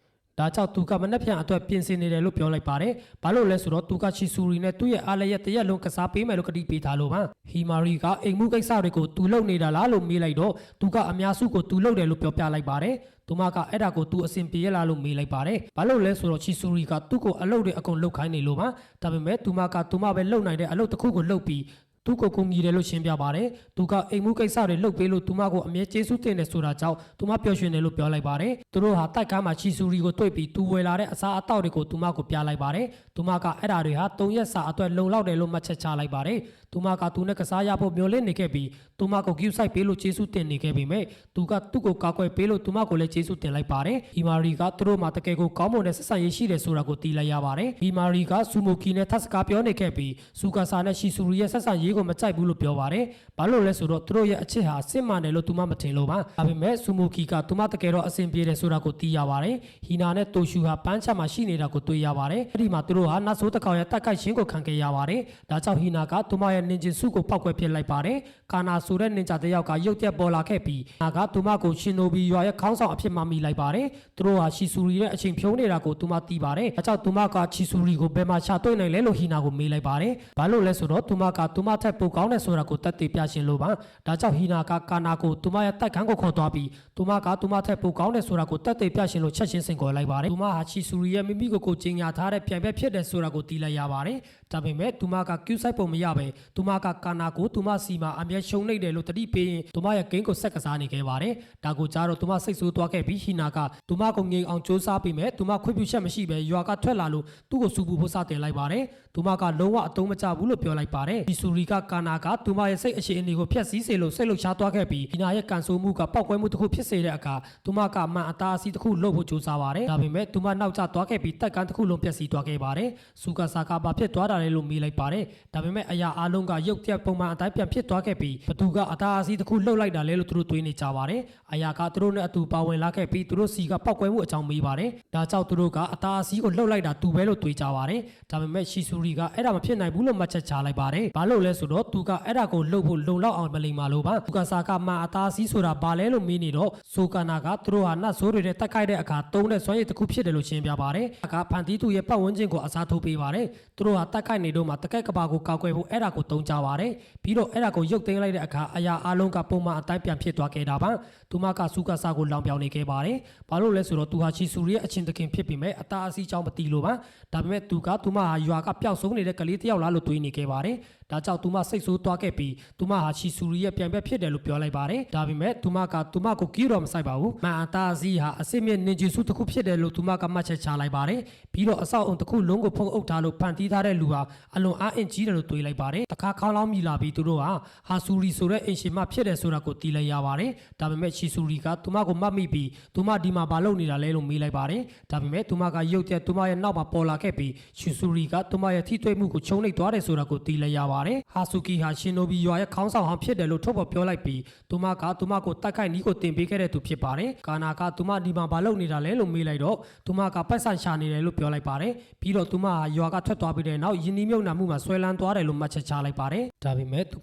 ဒါကြောင့်သူကမနှက်ဖြန်အတွက်ပြင်ဆင်နေတယ်လို့ပြောလိုက်ပါတယ်။ဘာလို့လဲဆိုတော့သူကချီဆူရီနဲ့သူ့ရဲ့အားလည်းရဲ့တရက်လုံးကစားပေးမယ်လို့ကတိပေးထားလို့ပါ။ဟီမာရီကအိမ်မှုကိစ္စတွေကိုသူလုပ်နေတာလားလို့မေးလိုက်တော့သူကအများစုကိုသူလုပ်တယ်လို့ပြောပြလိုက်ပါတယ်။သူမကအဲ့ဒါကိုသူအစဉ်ပြေရလားလို့မေးလိုက်ပါတယ်။ဘာလို့လဲဆိုတော့ချီဆူရီကသူ့ကိုအလုပ်တွေအကုန်လုပ်ခိုင်းနေလို့ပါ။ဒါပေမဲ့သူမကသူမပဲလုပ်နိုင်တဲ့အလုပ်တစ်ခုကိုလုပ်ပြီးသူကိုကူညီတယ်လို့ရှင်းပြပါတယ်။သူကအိမ်မှုကိစ္စတွေလုပ်ပေးလို့သူမကိုအမြဲကျေးဇူးတင်တယ်ဆိုတာကြောင့်သူမပျော်ရွှင်တယ်လို့ပြောလိုက်ပါတယ်။သူတို့ဟာတိုက်ခန်းမှာချီဆူရီကိုတွေ့ပြီးသူဝယ်လာတဲ့အစားအသောက်တွေကိုသူမကိုပြလိုက်ပါတယ်။သူမကအဲ့ဒါတွေဟာ3ရက်စာအတွက်လုံလောက်တယ်လို့မှတ်ချက်ချလိုက်ပါတယ်။သူမကသူနဲ့ကစားရဖို့မျှော်လင့်နေခဲ့ပြီးသူမကိုဂရုစိုက်ပေးလို့ကျေးဇူးတင်နေခဲ့ပေမဲ့သူကသူ့ကိုကာကွယ်ပေးလို့သူမကိုလည်းကျေးဇူးတင်လိုက်ပါတယ်။ဟီမာရီကသူတို့မှာတကယ်ကိုကောင်းမွန်တဲ့ဆက်ဆံရေးရှိတယ်ဆိုတာကိုသိလိုက်ရပါတယ်။ဟီမာရီကဆူမိုကီနဲ့ထပ်စကားပြောနေခဲ့ပြီးစူကာဆာနဲ့ရှီဆူရီရဲ့ဆက်ဆံရေးကိုမကြိုက်ဘူးလို့ပြောပါတယ်။ဘာလို့လဲဆိုတော့သူတို့ရဲ့အချစ်ဟာအစစ်မှန်တယ်လို့သူမမထင်လို့ပါ။ဒါပေမဲ့ဆူမိုကီကသူမတကယ်တော့အဆင်ပြေတယ်ဆိုတာကိုသိရပါတယ်။ဟီနာနဲ့တိုရှူဟာပန်းချမှာရှိနေတာကိုတွေ့ရပါတယ်။အဲ့ဒီမှာသူတို့ဟာနတ်ဆိုးတစ်ကောင်ရဲ့တက်ကိုက်ရှင်းကိုခံခဲ့ရပါတယ်။ဒါကြောင့်ဟီနာကသူမရဲ့နင်ဂျင်စုကိုပောက်ကွဲပစ်လိုက်ပါတယ်။ကာနာဆိုတဲ့နင်ဂျာတစ်ယောက်ကရုတ်တရက်ပေါ်လာခဲ့ပြီးနာကသူမကိုရှင်နိုဘီရွာရဲ့ခေါင်းဆောင်အဖြစ်မှမိလိုက်ပါတယ်။သူတို့ဟာရှီဆူရီရဲ့အချိန်ဖြုံးနေတာကိုသူမသိပါတယ်။ဒါကြောင့်သူမကချီဆူရီကိုဘယ်မှာရှာတွေ့နိုင်လဲလို့ဟီနာကိုမေးလိုက်ပါတယ်။ဘာလို့လဲဆိုတော့သူမကသူမထက်ပိုကောင်းတယ်ဆိုတာကိုတက်တည်ပြရှင်လို့ပါ။ဒါကြောင့်ဟီနာကကာနာကိုသူမရဲ့တိုက်ခန်းကိုခေါ်သွားပြီးသူမကသူမထက်ပိုကောင်းတယ်ဆိုတာကိုတက်တည်ပြရှင်လို့ချက်ချင်းစင်ခေါ်လိုက်ပါတယ်။သူမဟာချီဆူရီရဲ့မိမိကိုကျင်းညာထားတဲ့ပြိုင်ဘက်ဖြစ်တယ်ဆိုတာကိုသိလိုက်ရပါတယ်။ဒါပေမဲ့သူမကကျူးဆိုင်ပုံမရပဲသူမကကာနာကိုသူမစီမှာအမြဲရှုံးနေတယ်လို့တတိပေးရင်သူမရဲ့ဂိမ်းကိုဆက်ကစားနေခဲ့ပါတယ်။ဒါကိုကြားတော့သူမစိတ်ဆိုးသွားခဲ့ပြီးဟီနာကသူမကိုငြိမ်အောင်စူးစမ်းပေးမယ်သူမခွင့်ပြုချက်မရှိပဲရွာကထွက်လာလို့သူ့ကိုစူပူဖို့စတင်လိုက်ပါတယ်။သူမကလုံးဝအတုံးမကျဘူးလို့ပြောလိုက်ပါတယ်။ဒီဆူရီကကာနာကသူမရဲ့စိတ်အခြေအနေကိုဖျက်ဆီးစေလို့စိတ်လှုပ်ရှားသွားခဲ့ပြီးဟီနာရဲ့ကန်ဆိုးမှုကပောက်ကွဲမှုတစ်ခုဖြစ်စေတဲ့အခါသူမကမှန်အသားအစီတစ်ခုလုပ်ဖို့ကြိုးစားပါတယ်။ဒါပေမဲ့သူမနောက်ကျသွားခဲ့ပြီးတက်ကန်းတစ်ခုလုံးပျက်စီးသွားခဲ့ပါတယ်။စူကာဆာကဘာဖြစ်သွားတာလဲလို့မေးလိုက်ပါတယ်။ဒါပေမဲ့အရာအလုံးကရုတ်တရက်ပုံမှန်အတိုင်းပြန်ဖြစ်သွားခဲ့ပြီးဘသူကအသားအစီတစ်ခုလှုပ်လိုက်တာလဲလို့သူတို့တွေးနေကြပါတယ်။အရာကသူတို့နဲ့အတူပါဝင်လာခဲ့ပြီးသူတို့စီကပောက်ကွဲမှုအကြောင်းမေးပါတယ်။ဒါကြောင့်သူတို့ကအသားအစီကိုလှုပ်လိုက်တာသူပဲလို့တွေးကြပါတယ်။ဒါပေမဲ့ရှီဆူရီကအဲ့ဒါမဖြစ်နိုင်ဘူးလို့မှတ်ချက်ချလိုက်ပါတယ်။ဘာလို့လဲဆိုတော့သူကအဲ့ဒါကိုလှုပ်ဖို့လုံလောက်အောင်မလိမ္မာလို့ပါ။သူကစာကမှအသားအစီဆိုတာဘာလဲလို့မေးနေတော့ဆိုကာနာကသူတို့ဟာနတ်ဆိုးတွေနဲ့တက်ခိုက်တဲ့အခါတုံးတဲ့စွမ်းရည်တစ်ခုဖြစ်တယ်လို့ရှင်းပြပါတယ်။ကဖန်တီးသူရဲ့ပတ်ဝန်းကျင်ကိုအစားထိုးပေးပါတယ်။သူတို့ဟာတက်ခိုက်နေတော့မှတကက်ကဘာကိုကောက်ကွယ်ဖို့အဲ့ဒါကိုတုံးကြပါတယ်။ပြီးတော့အဲ့ဒါကိုရုပ်သိမ်းလိုက်တဲ့အခါအရာအလုံးကပုံမှန်အတိုင်းပြန်ဖြစ်သွားခဲ့တာပါ။သူမကစူကာဆာကိုလောင်ပြောင်နေခဲ့ပါတယ်။ဘာလို့လဲဆိုတော့သူဟာချီဆူရီရဲ့အချင်းတခင်ဖြစ်ပြီးမဲ့အသားအစီကြောင့်မတီးလို့ပါ။ဒါပေမဲ့သူမဟာရွာကပျောက်ဆုံးနေတဲ့ကလေးတစ်ယောက်လားလို့တွေးနေခဲ့ပါတယ်။ဒါကြောင့်သူမစိတ်ဆိုးသွားခဲ့ပြီးသူမဟာချီဆူရီရဲ့ပြိုင်ဘက်ဖြစ်တယ်လို့ပြောလိုက်ပါတယ်။ဒါပေမဲ့သူမကိုကီးတော့မဆိုင်ပါဘူး။မန်အသားအစီဟာအစစ်မြင့်နင်ဂျီစုတစ်ခုဖြစ်တယ်လို့သူမကမှတ်ချက်ချလိုက်ပါတယ်။ပြီးတော့အဆောက်အုံတစ်ခုလုံးကိုဖုံးအုပ်ထားလို့ဖန်တီးထားတဲ့လူဟာအလွန်အားအင်ကြီးတယ်လို့တွေးလိုက်ပါတယ်။တခါခေါင်းလောင်းမြည်လာပြီးသူတို့ဟာဆူရီဆိုတဲ့အင်ရှင်မဖြစ်တယ်ဆိုတာကိုသိလိုက်ရပါတယ်။ဒါပေမဲ့ချီဆူရီကသူမကိုမှတ်မိပြီးသူမဒီမှာဘာလုပ်နေတာလဲလို့မေးလိုက်ပါတယ်။ဒါပေမဲ့သူမကရုတ်တရက်သူမရဲ့နောက်မှာပေါ်လာခဲ့ပြီးချီဆူရီကသူမရဲ့ထိတွေ့မှုကိုချုံနှိပ်သွားတယ်ဆိုတာကိုသိလိုက်ရပါတယ်။ဟာဆူကီဟာရှင်နိုဘီရွာရဲ့ခေါင်းဆောင်ဟောင်းဖြစ်တယ်လို့ထုတ်ဖော်ပြောလိုက်ပြီးသူမကိုတိုက်ခိုက်နီးကိုတင်ပေးခဲ့တဲ့သူဖြစ်ပါတယ်။ကာနာကသူမဒီမှာဘာလုပ်နေတာလဲလို့မေးလိုက်တော့သူမကပတ်စံရှာနေတယ်လို့ပြောလိုက်ပါတယ်။ပြီးတော့သူမဟာရွာကထွက်သွားပြီးတဲ့နောက်ယင်းနှီးမြုပ်နှံမှုမှာဆွဲလန်းသွားတယ်လို့မှတ်ချက်ချလိုက်ပါတယ်။ဒါပေမဲ့သ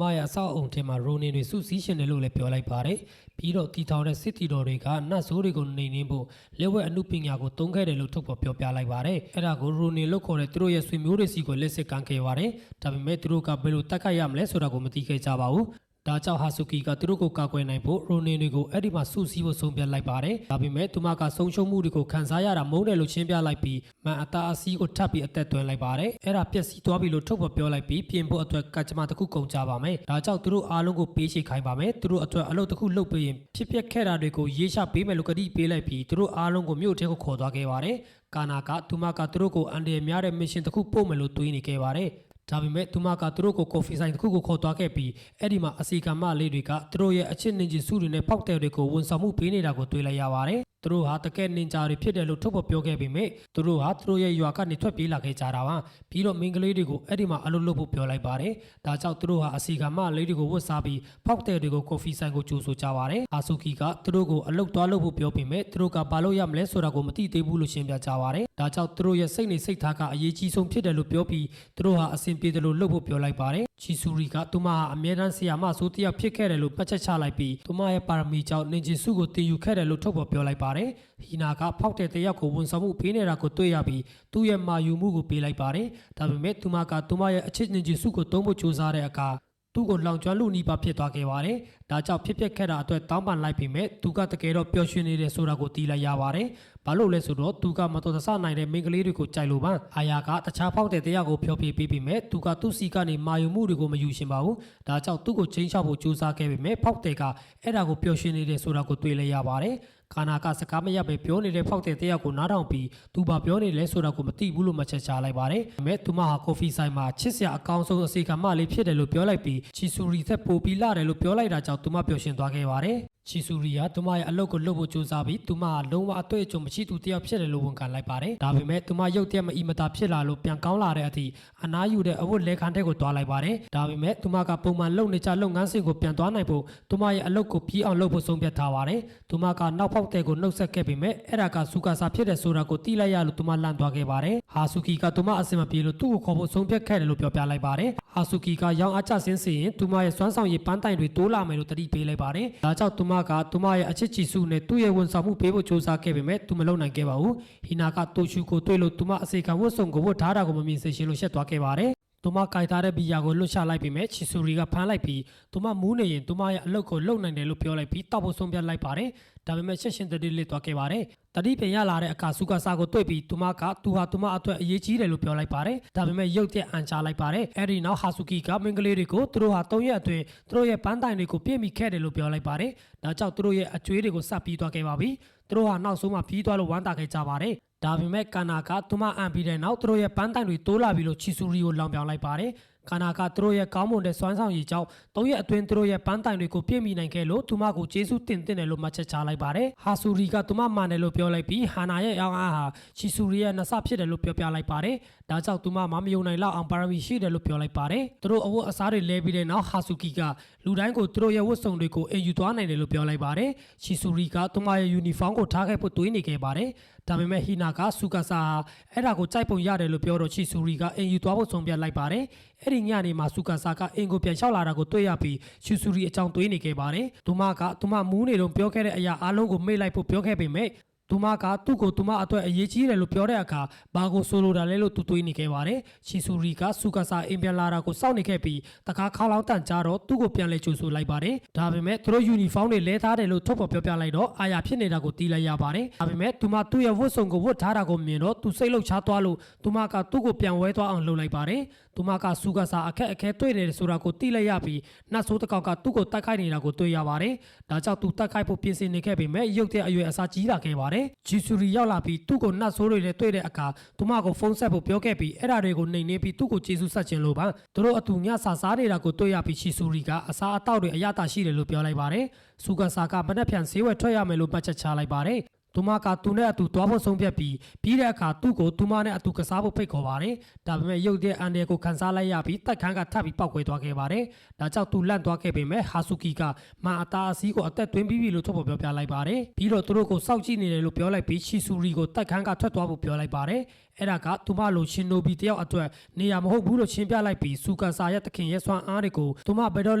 ူမရဲ့အဆောက်အုံထဲမှာရိုနင်တွေစုစည်းရှင်တယ်လို့လည်းပြောလိုက်ပါတယ်။ပြီးတော့တီထောင်တဲ့စစ်တီတော်တွေကနတ်ဆိုးတွေကိုနှိမ်နင်းဖို့လက်ဝဲအမှုပညာကိုသုံးခဲ့တယ်လို့ထုတ်ဖော်ပြောပြလိုက်ပါတယ်။အဲ့ဒါကိုရိုနင်လို့ခေါ်တဲ့သူတို့ရဲ့ဆွေမျိုးတွေစီကိုလက်စစ်ကန်ခဲ့ပါတယ်။ဒါပေမဲ့သူတို့ကဘယ်လိုတိုက်ခိုက်ရမလဲဆိုတာကိုမသိခဲ့ကြပါဘူး။ဒါကြောင့်ဟာဆူကီကသူတို့ကိုကာကွယ်နိုင်ဖို့ရိုနင်တွေကိုအဲ့ဒီမှာစုစည်းဖို့ဆုံးဖြတ်လိုက်ပါတယ်။ဒါပေမဲ့သူမကဆုံးရှုံးမှုတွေကိုခံစားရတာမုန်းတယ်လို့ရှင်းပြလိုက်ပြီးမန်အသားအစီးကိုထပ်ပြီးအသက်သွင်းလိုက်ပါတယ်။အဲ့ဒါပျက်စီးသွားပြီလို့ထုတ်ဖော်ပြောလိုက်ပြီးပြင်ဖို့အတွက်ကကြမ္မာတစ်ခုကုန်ကြပါမယ်။ဒါကြောင့်သူတို့အားလုံးကိုပေးချိတ်ခိုင်းပါမယ်။သူတို့အတွက်အလုပ်တစ်ခုလုပ်ပေးရင်ဖြစ်ပျက်ခဲ့တာတွေကိုရေးချပေးမယ်လို့ကတိပေးလိုက်ပြီးသူတို့အားလုံးကိုမြို့ထဲကိုခေါ်သွားခဲ့ပါတယ်။ကာနာကသူမကသူတို့ကိုအန်ဒီများတဲ့မစ်ရှင်တစ်ခုပို့မယ်လို့တွေးနေခဲ့ပါတယ်။ဒါပေမဲ့သူမကသူတို့ကိုကော်ဖီဆိုင်တစ်ခုကိုခေါ်သွားခဲ့ပြီးအဲ့ဒီမှာအစီကံမလေးတွေကသူတို့ရဲ့အချစ်နင်ဂျီစုတွေနဲ့ပေါက်တယ်တွေကိုဝန်ဆောင်မှုပေးနေတာကိုတွေ့လိုက်ရပါတယ်။သူတို့ဟာတကယ်နင်ဂျာတွေဖြစ်တယ်လို့ထုတ်ဖော်ပြောခဲ့ပေမဲ့သူတို့ဟာသူတို့ရဲ့ရွာကနေထွက်ပြေးလာခဲ့ကြတာပါ။ပြီးတော့မင်းကလေးတွေကိုအဲ့ဒီမှာအလုပ်လုပ်ဖို့ပြောလိုက်ပါတယ်။ဒါကြောင့်သူတို့ဟာအစီကံမလေးတွေကိုဝတ်စားပြီးပေါက်တယ်တွေကိုကော်ဖီဆိုင်ကိုကြိုဆိုကြပါတယ်။အာဆူကီကသူတို့ကိုအလုပ်သွားလုပ်ဖို့ပြောပေမဲ့သူတို့ကဘာလို့ရမလဲဆိုတာကိုမသိသေးဘူးလို့ရှင်းပြကြပါတယ်။ ဒါကြောင့်သူတို့ရဲ့စိတ်နေစိတ်ထားကအရေးကြီးဆုံးဖြစ်တယ်လို့ပြောပြီးသူတို့ဟာအဆင်ပြေတယ်လို့လုပ်ဖို့ပြောလိုက်ပါတယ်ချီဆူရီကသူမဟာအမြဲတမ်းဆီယာမဆိုးတယောက်ဖြစ်ခဲ့တယ်လို့ပတ်ချက်ချလိုက်ပြီးသူမရဲ့ပါရမီကြောင့်နင်ဂျီစုကိုတင်ယူခဲ့တယ်လို့ထုတ်ဖော်ပြောလိုက်ပါတယ်ဟီနာကဖောက်တဲ့တယောက်ကိုဝန်ဆောင်မှုပေးနေတာကိုတွေ့ရပြီးသူ့ရဲ့မာယူမှုကိုပေးလိုက်ပါတယ်ဒါပေမဲ့သူမကသူမရဲ့အချစ်နင်ဂျီစုကိုတုံးဖို့ကြိုးစားတဲ့အခါသူ့ကိုလောင်ကျွမ်းလူနီးပါဖြစ်သွားခဲ့ပါတယ်။ဒါကြောင့်ဖြစ်ပျက်ခဲ့တာအတွက်တောင်းပန်လိုက်ပြီးမြဲသူကတကယ်တော့ပျော်ရွှင်နေတယ်ဆိုတာကိုသိလိုက်ရပါတယ်။ဘာလို့လဲဆိုတော့သူကမတော်တဆနိုင်တဲ့မိန်းကလေးတွေကိုကြိုက်လို့ပါ။အာယာကတခြားဖောက်တဲ့တရားကိုဖျော်ဖြေပေးပြီးမြဲသူကသူ့စီကနေမာယူမှုတွေကိုမယူရှင်ပါဘူး။ဒါကြောင့်သူ့ကိုချင်းချောက်ဖို့ကြိုးစားခဲ့ပြီးမြဲဖောက်တဲ့ကအဲ့ဒါကိုပျော်ရွှင်နေတယ်ဆိုတာကိုတွေ့လိုက်ရပါတယ်။ခါနာကစကားမရပဲပြောနေတဲ့ဖောက်တဲ့တရားကိုနားထောင်ပြီးသူဘာပြောနေလဲဆိုတာကိုမသိဘူးလို့မှချက်ချလိုက်ပါတယ်။ဒါပေမဲ့သူမဟာကော်ဖီဆိုင်မှာချစ်စရာအကောင်းဆုံးအစီအကံမလေးဖြစ်တယ်လို့ပြောလိုက်ပြီးချီဆူရီသက်ပိုပြီးလာတယ်လို့ပြောလိုက်တာကြောင့်သူမပျော်ရွှင်သွားခဲ့ပါတယ်။ချီဆူရီကသူမရဲ့အလုပ်ကိုလုပ်ဖို့ကြိုးစားပြီးသူမဟာလုံးဝအတွေ့အကြုံမရှိသူတယောက်ဖြစ်တယ်လို့ဝန်ခံလိုက်ပါတယ်။ဒါပေမဲ့သူမရုပ်တရက်မအီမတာဖြစ်လာလို့ပြန်ကောင်းလာတဲ့အထိအနားယူတဲ့အဝတ်လဲခန်းတဲ့ကိုတွားလိုက်ပါတယ်။ဒါပေမဲ့သူမကပုံမှန်လုပ်နေကြလုပ်ငန်းစဉ်ကိုပြန်သွားနိုင်ဖို့သူမရဲ့အလုပ်ကိုပြီးအောင်လုပ်ဖို့ဆုံးဖြတ်ထားပါတယ်။သူမကနောက်ဖောက်တဲ့ကိုနှုတ်ဆက်ခဲ့ပေမဲ့အဲ့ဒါကစူကာစာဖြစ်တဲ့ဆိုတာကိုသိလိုက်ရလို့သူမလန့်သွားခဲ့ပါတယ်။ဟာဆူကီကသူမအစင်မပြေလို့သူ့ကိုခေါ်ဖို့ဆုံးဖြတ်ခဲ့တယ်လို့ပြောပြလိုက်ပါတယ်။ဟာဆူကီကရောင်းအားကျဆင်းစေရင်သူမရဲ့စွမ်းဆောင်ရည်ပန်းတိုင်တွေတိုးလာမယ်လို့တတိပေးလိုက်ပါတယ်။ဒါကြောင့်သူမကသူမရဲ့အချစ်ချီစုနဲ့သူ့ရဲ့ဝန်ဆောင်မှုပေးဖို့ကြိုးစားခဲ့ပေမဲ့သူမလုပ်နိုင်ခဲ့ပါဘူး။ဟီနာကတိုရှူကိုတွေ့လို့သူမအစေခံဝတ်စုံကိုဝတ်ထားတာကိုမမြင်စေချင်လို့ရှက်သွားခဲ့ပါတယ်။သူမကြိုက်ထားတဲ့ဘီယာကိုလွတ်ချလိုက်ပြီးမြဲချီဆူရီကဖမ်းလိုက်ပြီးသူမမူးနေရင်သူမရဲ့အလုပ်ကိုလုပ်နိုင်တယ်လို့ပြောလိုက်ပြီးတောက်ဖို့ဆုံးဖြတ်လိုက်ပါတယ်။ဒါပေမဲ့ရှက်ရှင်တတိလေးသွားခဲ့ပါတယ်။တတိပင်ရလာတဲ့အခါစူကာစာကိုတွေ့ပြီးသူမကသူဟာသူမအတွက်အရေးကြီးတယ်လို့ပြောလိုက်ပါတယ်။ဒါပေမဲ့ရုတ်တရက်အန်ချလိုက်ပါတယ်။အဲဒီနောက်ဟာဆူကီကမင်္ဂလေးတွေကိုသူတို့ဟာ3ရက်အတွင်းသူတို့ရဲ့ပန်းတိုင်တွေကိုပြည့်မိခဲ့တယ်လို့ပြောလိုက်ပါတယ်။ဒါကြောင့်သူတို့ရဲ့အကျွေးတွေကိုစပ်ပြီးသွားခဲ့ပါပြီ။သူတို့ဟာနောက်ဆုံးမှပြီးသွားလို့ဝမ်းသာခဲ့ကြပါတယ်။ဒါပေမဲ့ကာနာကသူမအံပြီးတဲ့နောက်သူတို့ရဲ့ပန်းတိုင်တွေတိုးလာပြီလို့ချီဆူရီကိုလောင်ပြောင်လိုက်ပါတယ်။ခန္ဓာကသူတို့ရဲ့ကောင်းမွန်တဲ့စွမ်းဆောင်ရည်ကြောင့်3ရက်အတွင်းသူတို့ရဲ့ပန်းတိုင်တွေကိုပြည့်မီနိုင်ခဲ့လို့သူမကိုကျေးဇူးတင်တယ်လို့မှတ်ချက်ချလိုက်ပါတယ်။ဟာဆူရီကသူမမှန်တယ်လို့ပြောလိုက်ပြီးဟာနာရဲ့အောင်အားဟာချီဆူရီရဲ့နှစဖြစ်တယ်လို့ပြောပြလိုက်ပါတယ်။ဒါကြောင့်သူမမယုံနိုင်လောက်အောင်ပါရမီရှိတယ်လို့ပြောလိုက်ပါတယ်။သူတို့အဝတ်အစားတွေလဲပြီးတဲ့နောက်ဟာဆူကီကလူတိုင်းကိုသူတို့ရဲ့ဝတ်စုံတွေကိုအင်ယူသွားနိုင်တယ်လို့ပြောလိုက်ပါတယ်။ချီဆူရီကသူမရဲ့ယူနီဖောင်းကိုထားခဲ့ဖို့တွေးနေခဲ့ပါတယ်။ဒါပေမဲ့ဟီနာကစူကာဆာအဲ့ဒါကိုကြိုက်ပုံရတယ်လို့ပြောတော့ချီဆူရီကအင်ယူသွားဖို့ဆုံးဖြတ်လိုက်ပါတယ်။အဲ့ဒီညနေမှာစူကာဆာကအင်ကိုပြန်လျှောက်လာတာကိုတွေ့ရပြီးချီဆူရီအကြောင်းတွေးနေခဲ့ပါတယ်။သူမမူးနေတော့ပြောခဲ့တဲ့အရာအလုံးကိုမေ့လိုက်ဖို့ပြောခဲ့ပေမဲ့သူမကသူ့ကိုသူမအတွက်အရေးကြီးတယ်လို့ပြောတဲ့အခါဘာကိုဆိုလိုတာလဲလို့သူတွေးနေခဲ့ပါတယ်။ချီဆူရီကစူကာဆာအင်ပြန်လာတာကိုစောင့်နေခဲ့ပြီးတကားခေါလောင်းတန်ကြတော့သူ့ကိုပြန်လဲကြိုဆိုလိုက်ပါတယ်။ဒါပေမဲ့သူတို့ယူနီဖောင်းတွေလဲထားတယ်လို့ထုတ်ဖော်ပြောပြလိုက်တော့အာရဖြစ်နေတာကိုသိလိုက်ရပါတယ်။ဒါပေမဲ့သူမသူ့ရဲ့ဝတ်စုံကိုဝတ်ထားတာကိုမြင်တော့သူစိတ်လှုပ်ရှားသွားလို့သူမကသူ့ကိုပြန်ဝဲသွားအောင်လုပ်လိုက်ပါတယ်။သူမကစူကာဆာအခက်အခဲတွေ့တယ်ဆိုတာကိုသိလိုက်ရပြီးနတ်ဆိုးတစ်ကောင်ကသူ့ကိုတိုက်ခိုက်နေတာကိုတွေ့ရပါတယ်။ဒါကြောင့်သူတိုက်ခိုက်ဖို့ပြင်ဆင်နေခဲ့ပေမဲ့ရုတ်တဲ့အရွယ်အစားကြီးလာခဲ့ပါတယ်။ချီဆူရီရောက်လာပြီးသူ့ကိုနတ်ဆိုးတွေနဲ့တွေ့တဲ့အခါသူမကိုဖုန်းဆက်ဖို့ပြောခဲ့ပြီးအဲ့ဒါတွေကိုနှိမ်နှင်းပြီးသူ့ကိုကျေးဇူးဆက်ခြင်းလို့ပါသူတို့အတူညစာစားနေတာကိုတွေ့ရပြီးချီဆူရီကအစားအသောက်တွေအရသာရှိတယ်လို့ပြောလိုက်ပါတယ်စူကာဆာကမနှက်ဖြန်ဈေးဝယ်ထွက်ရမယ်လို့မှတ်ချက်ချလိုက်ပါတယ်သူမကသူနဲ့အတူသွားဖို့ဆုံးဖြတ်ပြီးတဲ့အခါသူ့ကိုသူမနဲ့အတူကစားဖို့ဖိတ်ခေါ်ပါတယ်။ဒါပေမဲ့ရုပ်တဲ့အန်ဒီကိုခန်းစားလိုက်ရပြီးတိုက်ခန်းကထပ်ပြီးပောက်ကွဲသွားခဲ့ပါတယ်။ဒါကြောင့်သူလန့်သွားခဲ့ပေမဲ့ဟာဆူကီကမာအတာအစည်းကိုအသက်သွင်းပြီးပြီလို့ထုတ်ဖော်ပြောပြလိုက်ပါတယ်။ပြီးတော့သူတို့ကိုစောင့်ကြည့်နေတယ်လို့ပြောလိုက်ပြီးချီဆူရီကိုတိုက်ခန်းကထွက်သွားဖို့ပြောလိုက်ပါတယ်။အဲ့ဒါကသူမလိုရှင်နိုဘီတယောက်အတွက်နေရာမဟုတ်ဘူးလို့ရှင်းပြလိုက်ပြီးစူကာဆာရဲ့တခင်ရဲ့စွမ်းအားတွေကိုသူမဘယ်တော့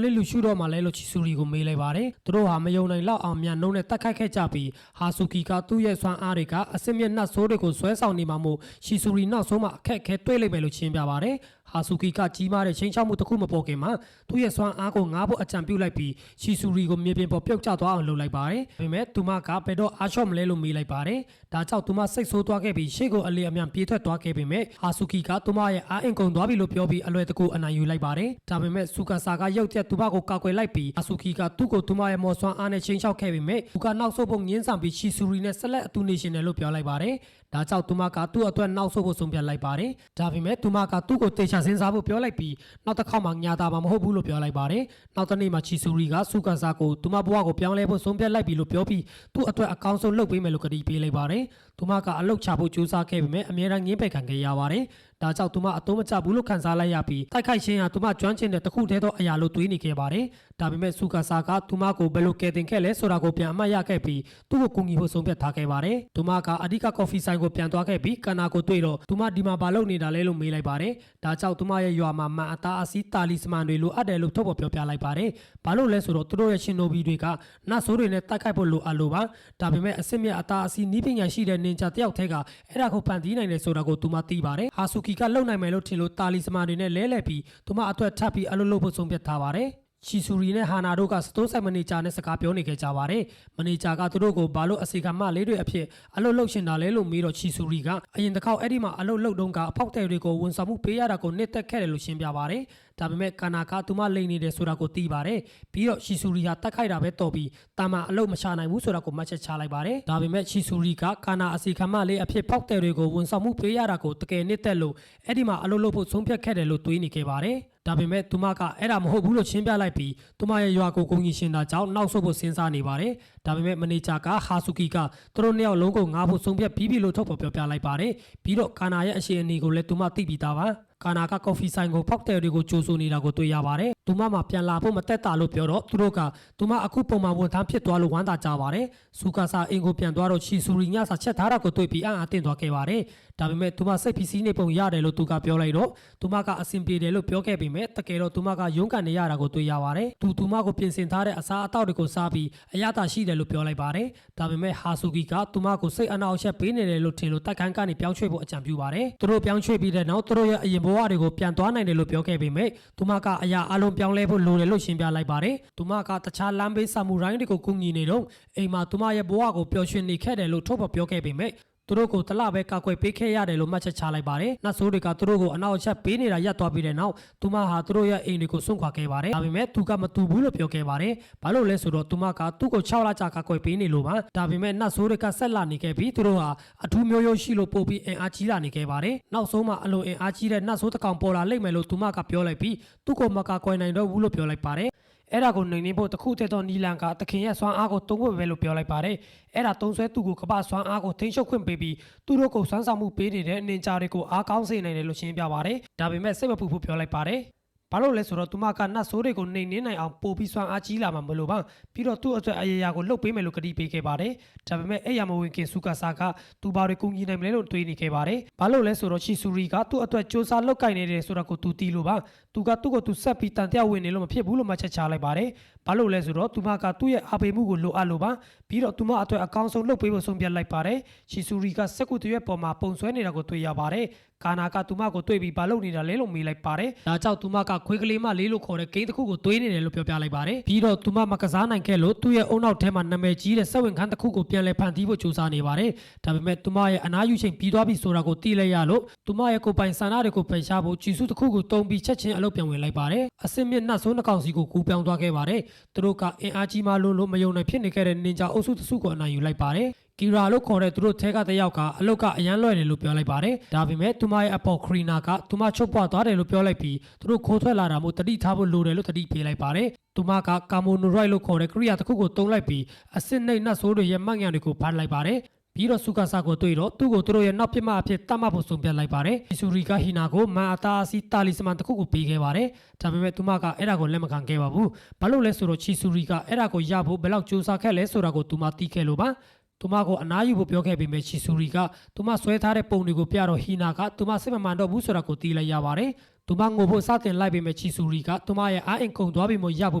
လစ်လူရှုတော့မှလဲလို့ချီဆူရီကိုမေးလိုက်ပါတယ်။သူတို့ဟာမယုံနိုင်လောက်အောင်မြန်နှုံးနဲ့တိုက်ခိုက်ခဲ့ကြပြီးဟာဆူကီကသူ့ရဲ့စွမ်းအားတွေကအစစ်မြစ်နတ်ဆိုးတွေကိုဆွဲဆောင်နေမှာမို့ချီဆူရီနောက်ဆုံးမှအခက်အခဲတွေ့လိမ့်မယ်လို့ရှင်းပြပါတယ်။ဟာဆူကီကကြီးမားတဲ့ချင်းချောက်မှုတစ်ခုမပေါ်ခင်မှာသူ့ရဲ့စွမ်းအားကိုငားဖို့အကြံပြုလိုက်ပြီးချီဆူရီကိုမြေပြင်ပေါ်ပြုတ်ကျသွားအောင်လုပ်လိုက်ပါတယ်။ဒါပေမဲ့သူမကဘယ်တော့အားလျှော့မလဲလို့မေးလိုက်ပါတယ်။ဒါကြောင့်သူမစိတ်ဆိုးသွားခဲ့ပြီးရှေ့ကိုအလေအမြန်ပြေးထွက်သွားခဲ့ပေမဲ့ဟာဆူကီကသူမရဲ့အားအင်ကုန်သွားပြီလို့ပြောပြီးအလွယ်တကူအနိုင်ယူလိုက်ပါတယ်။ဒါပေမဲ့စူကာဆာကရုတ်ရက်သူမကိုကောက်ွယ်လိုက်ပြီးဟာဆူကီကသူ့ကိုသူမရဲ့မော်စွမ်းအားနဲ့ချင်းချောက်ခဲ့ပေမဲ့သူကနောက်ဆုတ်ဖို့ငင်းဆောင်ပြီးချီဆူရီနဲ့ဆက်လက်အတူနေရှင်တယ်လို့ပြောလိုက်ပါတယ်။ဒါကြောင့်သူမကသူ့အတွက်နောက်ဆုတ်ဖို့ဆုံးဖြတ်လိုက်ပါတယ်။ဒါပေမဲ့သူမကသူ့ကိုတေချာစဉ်းစားဖို့ပြောလိုက်ပြီးနောက်တစ်ခေါက်မှညာတာမှမဟုတ်ဘူးလို့ပြောလိုက်ပါတယ်။နောက်တစ်နေ့မှာချီဆူရီကစူကာဆာကိုသူမဘဝကိုပြောင်းလဲဖို့ဆုံးဖြတ်လိုက်ပြီလို့ပြောပြီးသူ့အတွက်အကောင်းဆုံးလုပ်ပေးမယ်လို့ကတိပေးလိုက်ပါတယ်။သူမကအလုတ်ချဖို့ကြိုးစားခဲ့ပေမဲ့အမြဲတမ်းငင်းပယ်ခံခဲ့ရပါတယ်။ ဒါကြောင့်သူမအသုံးမချဘူးလို့ခန်းစားလိုက်ရပြီးတိုက်ခိုက်ခြင်းဟာသူမကျွမ်းကျင်တဲ့တစ်ခုတည်းသောအရာလို့တွေးနေခဲ့ပါတယ်ဒါပေမဲ့ဆူကာဆာကသူမကိုဘယ်လိုကယ်တင်ခဲ့လဲဆိုတာကိုပြန်အမှတ်ရခဲ့ပြီးသူ့ကိုကူညီဖို့ဆုံးဖြတ်ထားခဲ့ပါတယ်သူမကအဓိကကော်ဖီဆိုင်ကိုပြန်သွားခဲ့ပြီးကာနာကိုတွေ့တော့သူမဒီမှာဘာလုပ်နေတာလဲလို့မေးလိုက်ပါတယ်ဒါကြောင့်သူမရဲ့ရွာမှာမှန်အသားအစီးတာလီစမန်တွေလိုအပ်တယ်လို့ထုတ်ဖော်ပြောပြလိုက်ပါတယ်ဘာလို့လဲဆိုတော့သူတို့ရဲ့ရှင်နိုဘီတွေကနတ်ဆိုးတွေနဲ့တိုက်ခိုက်ဖို့လိုအပ်လို့ပါဒါပေမဲ့အစစ်မြတ်အသားအစီးနီးပညာရှိတဲ့နင်ဂျာတယောက်တည်းကအဲ့ဒါကိုဖန်တီးနိုင်တယ်ဆိုတာကိုသူမသိပါတယ်ဟာဆူကီကလုံနိုင်မယ်လို့ထင်လို့တာလီစမန်တွေနဲ့လဲလှယ်ပြီးသူမအတွက်ထပ်ပြီးအလုပ်လုပ်ဖို့ဆုံးဖြတ်ထားပါတယ်ချီဆူရီနဲ့ဟာနာတို့ကစတိုးဆိုင်မန်နေဂျာနဲ့စကားပြောနေခဲ့ကြပါတယ်။မန်နေဂျာကသူတို့ကိုဘာလို့အစီကမလေးတွေအဖြစ်အလုပ်လုပ်ရှင်တာလဲလို့မေးတော့ချီဆူရီကအရင်တစ်ခေါက်အဲ့ဒီမှာအလုပ်လုပ်တုန်းကအဖောက်တဲ့တွေကိုဝန်ဆောင်မှုပေးရတာကိုနှစ်သက်ခဲ့တယ်လို့ရှင်းပြပါတယ်။ဒါပေမဲ့ကာနာကသူမလိန်နေတယ်ဆိုတာကိုသိပါတယ်။ပြီးတော့ချီဆူရီဟာတက်ခိုက်တာပဲတော်ပြီးတာမန်အလုပ်မရှာနိုင်ဘူးဆိုတာကိုမှတ်ချက်ချလိုက်ပါတယ်။ဒါပေမဲ့ချီဆူရီကကာနာအစီကမလေးအဖြစ်ဖောက်တဲ့တွေကိုဝန်ဆောင်မှုပေးရတာကိုတကယ်နှစ်သက်လို့အဲ့ဒီမှာအလုပ်လုပ်ဖို့ဆုံးဖြတ်ခဲ့တယ်လို့တွေးနေခဲ့ပါတယ်။ဒါပေမဲ့သူမကအဲ့ဒါမဟုတ်ဘူးလို့ရှင်းပြလိုက်ပြီးသူမရဲ့ရွာကိုဂုဏ်ကြီးရှင်တာကြောင့်နောက်ဆုတ်ဖို့စဉ်းစားနေပါတယ်။ဒါပေမဲ့မန်နေဂျာကဟာဆူကီကသူတို့နှစ်ယောက်လုံးကိုငားဖို့ဆုံးဖြတ်ပြီးပြီလို့ထုတ်ဖော်ပြောပြလိုက်ပါတယ်။ပြီးတော့ကာနာရဲ့အရှိန်အနီကိုလည်းသူမသိပြီးသားပါ။ကာနာကကော်ဖီဆိုင်ကိုဖောက်တယ်တွေကိုကြိုးဆိုနေတာကိုတွေ့ရပါတယ်။သူမမှာပြန်လာဖို့မတက်တာလို့ပြောတော့သူတို့ကသူမအခုပုံမှန်ဝန်ထမ်းဖြစ်သွားလို့ဝမ်းသာကြပါတယ်။ဆူကာဆာအင်ကိုပြန်သွားတော့ချီဆူရီညစာချက်ထားတာကိုတွေ့ပြီးအံ့အားသင့်သွားခဲ့ပါတယ်။ဒါပေမဲ့သူမစိတ်ဖိစီးနေပုံရတယ်လို့သူကပြောလိုက်တော့သူမကအဆင်ပြေတယ်လို့ပြောခဲ့ပေမဲ့တကယ်တော့သူမကရုန်းကန်နေရတာကိုတွေ့ရပါတယ်။သူမကိုပြင်ဆင်ထားတဲ့အစားအသောက်တွေကိုစားပြီးအရသာရှိတယ်လို့ပြောလိုက်ပါတယ်။ဒါပေမဲ့ဟာဆူကီကသူမကိုစိတ်အနှောက်အယှက်ပေးနေတယ်လို့ထင်လို့တိုက်ခန်းကနေပြောင်းရွှေ့ဖို့အကြံပြုပါတယ်။သူတို့ပြောင်းရွှေ့ပြီးတဲ့နောက်သူတို့ရဲ့အရင်ဘဝတွေကိုပြန်သွားနိုင်တယ်လို့ပြောခဲ့ပေမဲ့သူမကအရာအလုံးပြောင်းလဲဖို့လိုတယ်လို့ရှင်းပြလိုက်ပါတယ်။သူမကတခြားလမ်းဘေးဆာမူရိုင်းတွေကိုကူညီနေတော့အိမ်မှာသူမရဲ့ဘဝကိုပျော်ရွှင်နေခဲ့တယ်လို့ထုတ်ဖော်ပြောခဲ့ပေမဲ့သူတို့ကိုတလပဲကာကွယ်ပေးခဲ့ရတယ်လို့မှတ်ချက်ချလိုက်ပါတယ်။နတ်ဆိုးတွေကသူတို့ကိုအနောက်အချက်ပေးနေတာရပ်သွားပြီးတဲ့နောက်သူမဟာသူတို့ရဲ့အိမ်တွေကိုစွန့်ခွာခဲ့ပါတယ်။ဒါပေမဲ့သူကမတူဘူးလို့ပြောခဲ့ပါတယ်။ဘာလို့လဲဆိုတော့သူမကသူ့ကို6လကြာကာကွယ်ပေးနေလို့ပါ။ဒါပေမဲ့နတ်ဆိုးတွေကဆက်လာနေခဲ့ပြီးသူတို့ဟာအထူးမျိုးရိုးရှိလို့ပို့ပြီးအင်အားကြီးလာနေခဲ့ပါတယ်။နောက်ဆုံးမှာအလွန်အင်အားကြီးတဲ့နတ်ဆိုးတစ်ကောင်ပေါ်လာလိမ့်မယ်လို့သူမကပြောလိုက်ပြီးသူ့ကိုမကာကွယ်နိုင်တော့ဘူးလို့ပြောလိုက်ပါတယ်။အဲ့ဒါကိုနှိမ်နင်းဖို့တခုတည်းသောနီလန်ကသခင်ရဲ့စွမ်းအားကိုတုံ့ပြန်ပဲလို့ပြောလိုက်ပါတယ်။အဲ့ဒါတုံးဆွဲသူကိုကပ္ပစွမ်းအားကိုထိန်းချုပ်ခွင့်ပေးပြီးသူတို့ကိုစွမ်းဆောင်မှုပေးနေတဲ့နင်ဂျာတွေကိုအားကောင်းစေနိုင်တယ်လို့ရှင်းပြပါတယ်။ဒါပေမဲ့စိတ်မပူဖို့ပြောလိုက်ပါတယ်။ဘာလို့လဲဆိုတော့သူမကနတ်ဆိုးတွေကိုနှိမ်နင်းနိုင်အောင်ပို့ပြီးစွမ်းအားကြီးလာမှာမလို့ပါပြီးတော့သူ့အတွက်အရာရာကိုလှုပ်ပေးမယ်လို့ကတိပေးခဲ့ပါတယ်ဒါပေမဲ့အဲ့ရမဝင်ခင်ဆူကာဆာကသူဘာတွေကူညီနိုင်မလဲလို့တွေးနေခဲ့ပါတယ်ဘာလို့လဲဆိုတော့ချီဆူရီကသူ့အတွက်စူးစမ်းလုပ်ကင်နေတယ်ဆိုတာကိုသူသိလို့ပါသူကသူ့ကိုသူဆက်ပြီးတန်တရားဝင်နေလို့မဖြစ်ဘူးလို့မှချက်ချလိုက်ပါတယ်ဘာလို့လဲဆိုတော့သူမကသူ့ရဲ့အားပေးမှုကိုလိုအပ်လို့ပါပြီးတော့သူမအတွက်အကောင်းဆုံးလုပ်ပေးဖို့ဆုံးဖြတ်လိုက်ပါတယ်ချီဆူရီကစက်ကူတရွက်ပေါ်မှာပုံဆွဲနေတာကိုတွေ့ရပါတယ်ကာနာကသူမကိုတွေ့ပြီးဘာလုပ်နေတာလဲလို့မေးလိုက်ပါတယ်ဒါကြောင့်သူမကခွေးကလေးမလေးလို့ခေါ်တဲ့ဂိမ်းတစ်ခုကိုသွေးနေတယ်လို့ပြောပြလိုက်ပါတယ်ပြီးတော့သူမမကစားနိုင်ခဲ့လို့သူ့ရဲ့အုံနောက်ထဲမှာနာမည်ကြီးတဲ့စက်ဝင်ခန်းတစ်ခုကိုပြန်လည်ဖန်တီးဖို့ကြိုးစားနေပါတယ်ဒါပေမဲ့သူမရဲ့အနားယူချိန်ပြီးသွားပြီဆိုတာကိုသိလိုက်ရလို့သူမရဲ့ကိုယ်ပိုင်ဆန္ဒတွေကိုဖယ်ရှားဖို့ဂျီစုတစ်ခုကိုတုံးပြီးချက်ချင်းအလုပ်ပြန်ဝင်လိုက်ပါတယ်အစင်မြင့်နှက်ဆိုးနှကောင်စီကိုကူးပြောင်းသွားခဲ့ပါတယ်သူတို့ကအင်အားကြီးမှလို့မယုံနိုင်ဖြစ်နေခဲ့တဲ့နင်ဂျာအုပ်စုတစ်စုကိုအနိုင်ယူလိုက်ပါတယ်ကီရာလို့ခေါ်တဲ့သူတို့ထဲကတယောက်ကအလုတ်ကအရန်လွှဲတယ်လို့ပြောလိုက်ပါတယ်ဒါပေမဲ့သူမရဲ့အပေါ်ခရီနာကသူမချုပ်ပွားသွားတယ်လို့ပြောလိုက်ပြီးသူတို့ခိုးထွက်လာတာမို့တတိထားဖို့လိုတယ်လို့တတိပေးလိုက်ပါတယ်သူမကကာမိုနိုရိုက်လို့ခေါ်တဲ့ကရိယာတစ်ခုကိုတုံးလိုက်ပြီးအစစ်နှိပ်နှက်ဆိုးတွေရဲ့မှတ်ဉာဏ်တွေကိုဖမ်းလိုက်ပါတယ်ပြီးတော့ဆူကာဆာကိုတွေ့တော့သူ့ကိုသူတို့ရဲ့နောက်ပြမအဖြစ်တတ်မှတ်ဖို့ဆုံးဖြတ်လိုက်ပါတယ်။ချီဆူရီကဟီနာကိုမန်အတာအစီတာလီစမန်တစ်ခုကိုပေးခဲ့ပါတယ်။ဒါပေမဲ့သူမကအဲ့ဒါကိုလက်မခံခဲ့ပါဘူး။ဘာလို့လဲဆိုတော့ချီဆူရီကအဲ့ဒါကိုရဖို့ဘယ်လောက်ကြိုးစားခဲ့လဲဆိုတာကိုသူမသိခဲ့လို့ပါ။သူမကိုအနားယူဖို့ပြောခဲ့ပေမဲ့ချီဆူရီကသူမဆွဲထားတဲ့ပုံတွေကိုပြတော့ဟီနာကသူမစိတ်မမှန်တော့ဘူးဆိုတာကိုသိလိုက်ရပါတယ်။သူမငိုဖို့စတင်လိုက်ပေမဲ့ချီဆူရီကသူမရဲ့အားအင်ကုန်သွားပြီးမှရဖို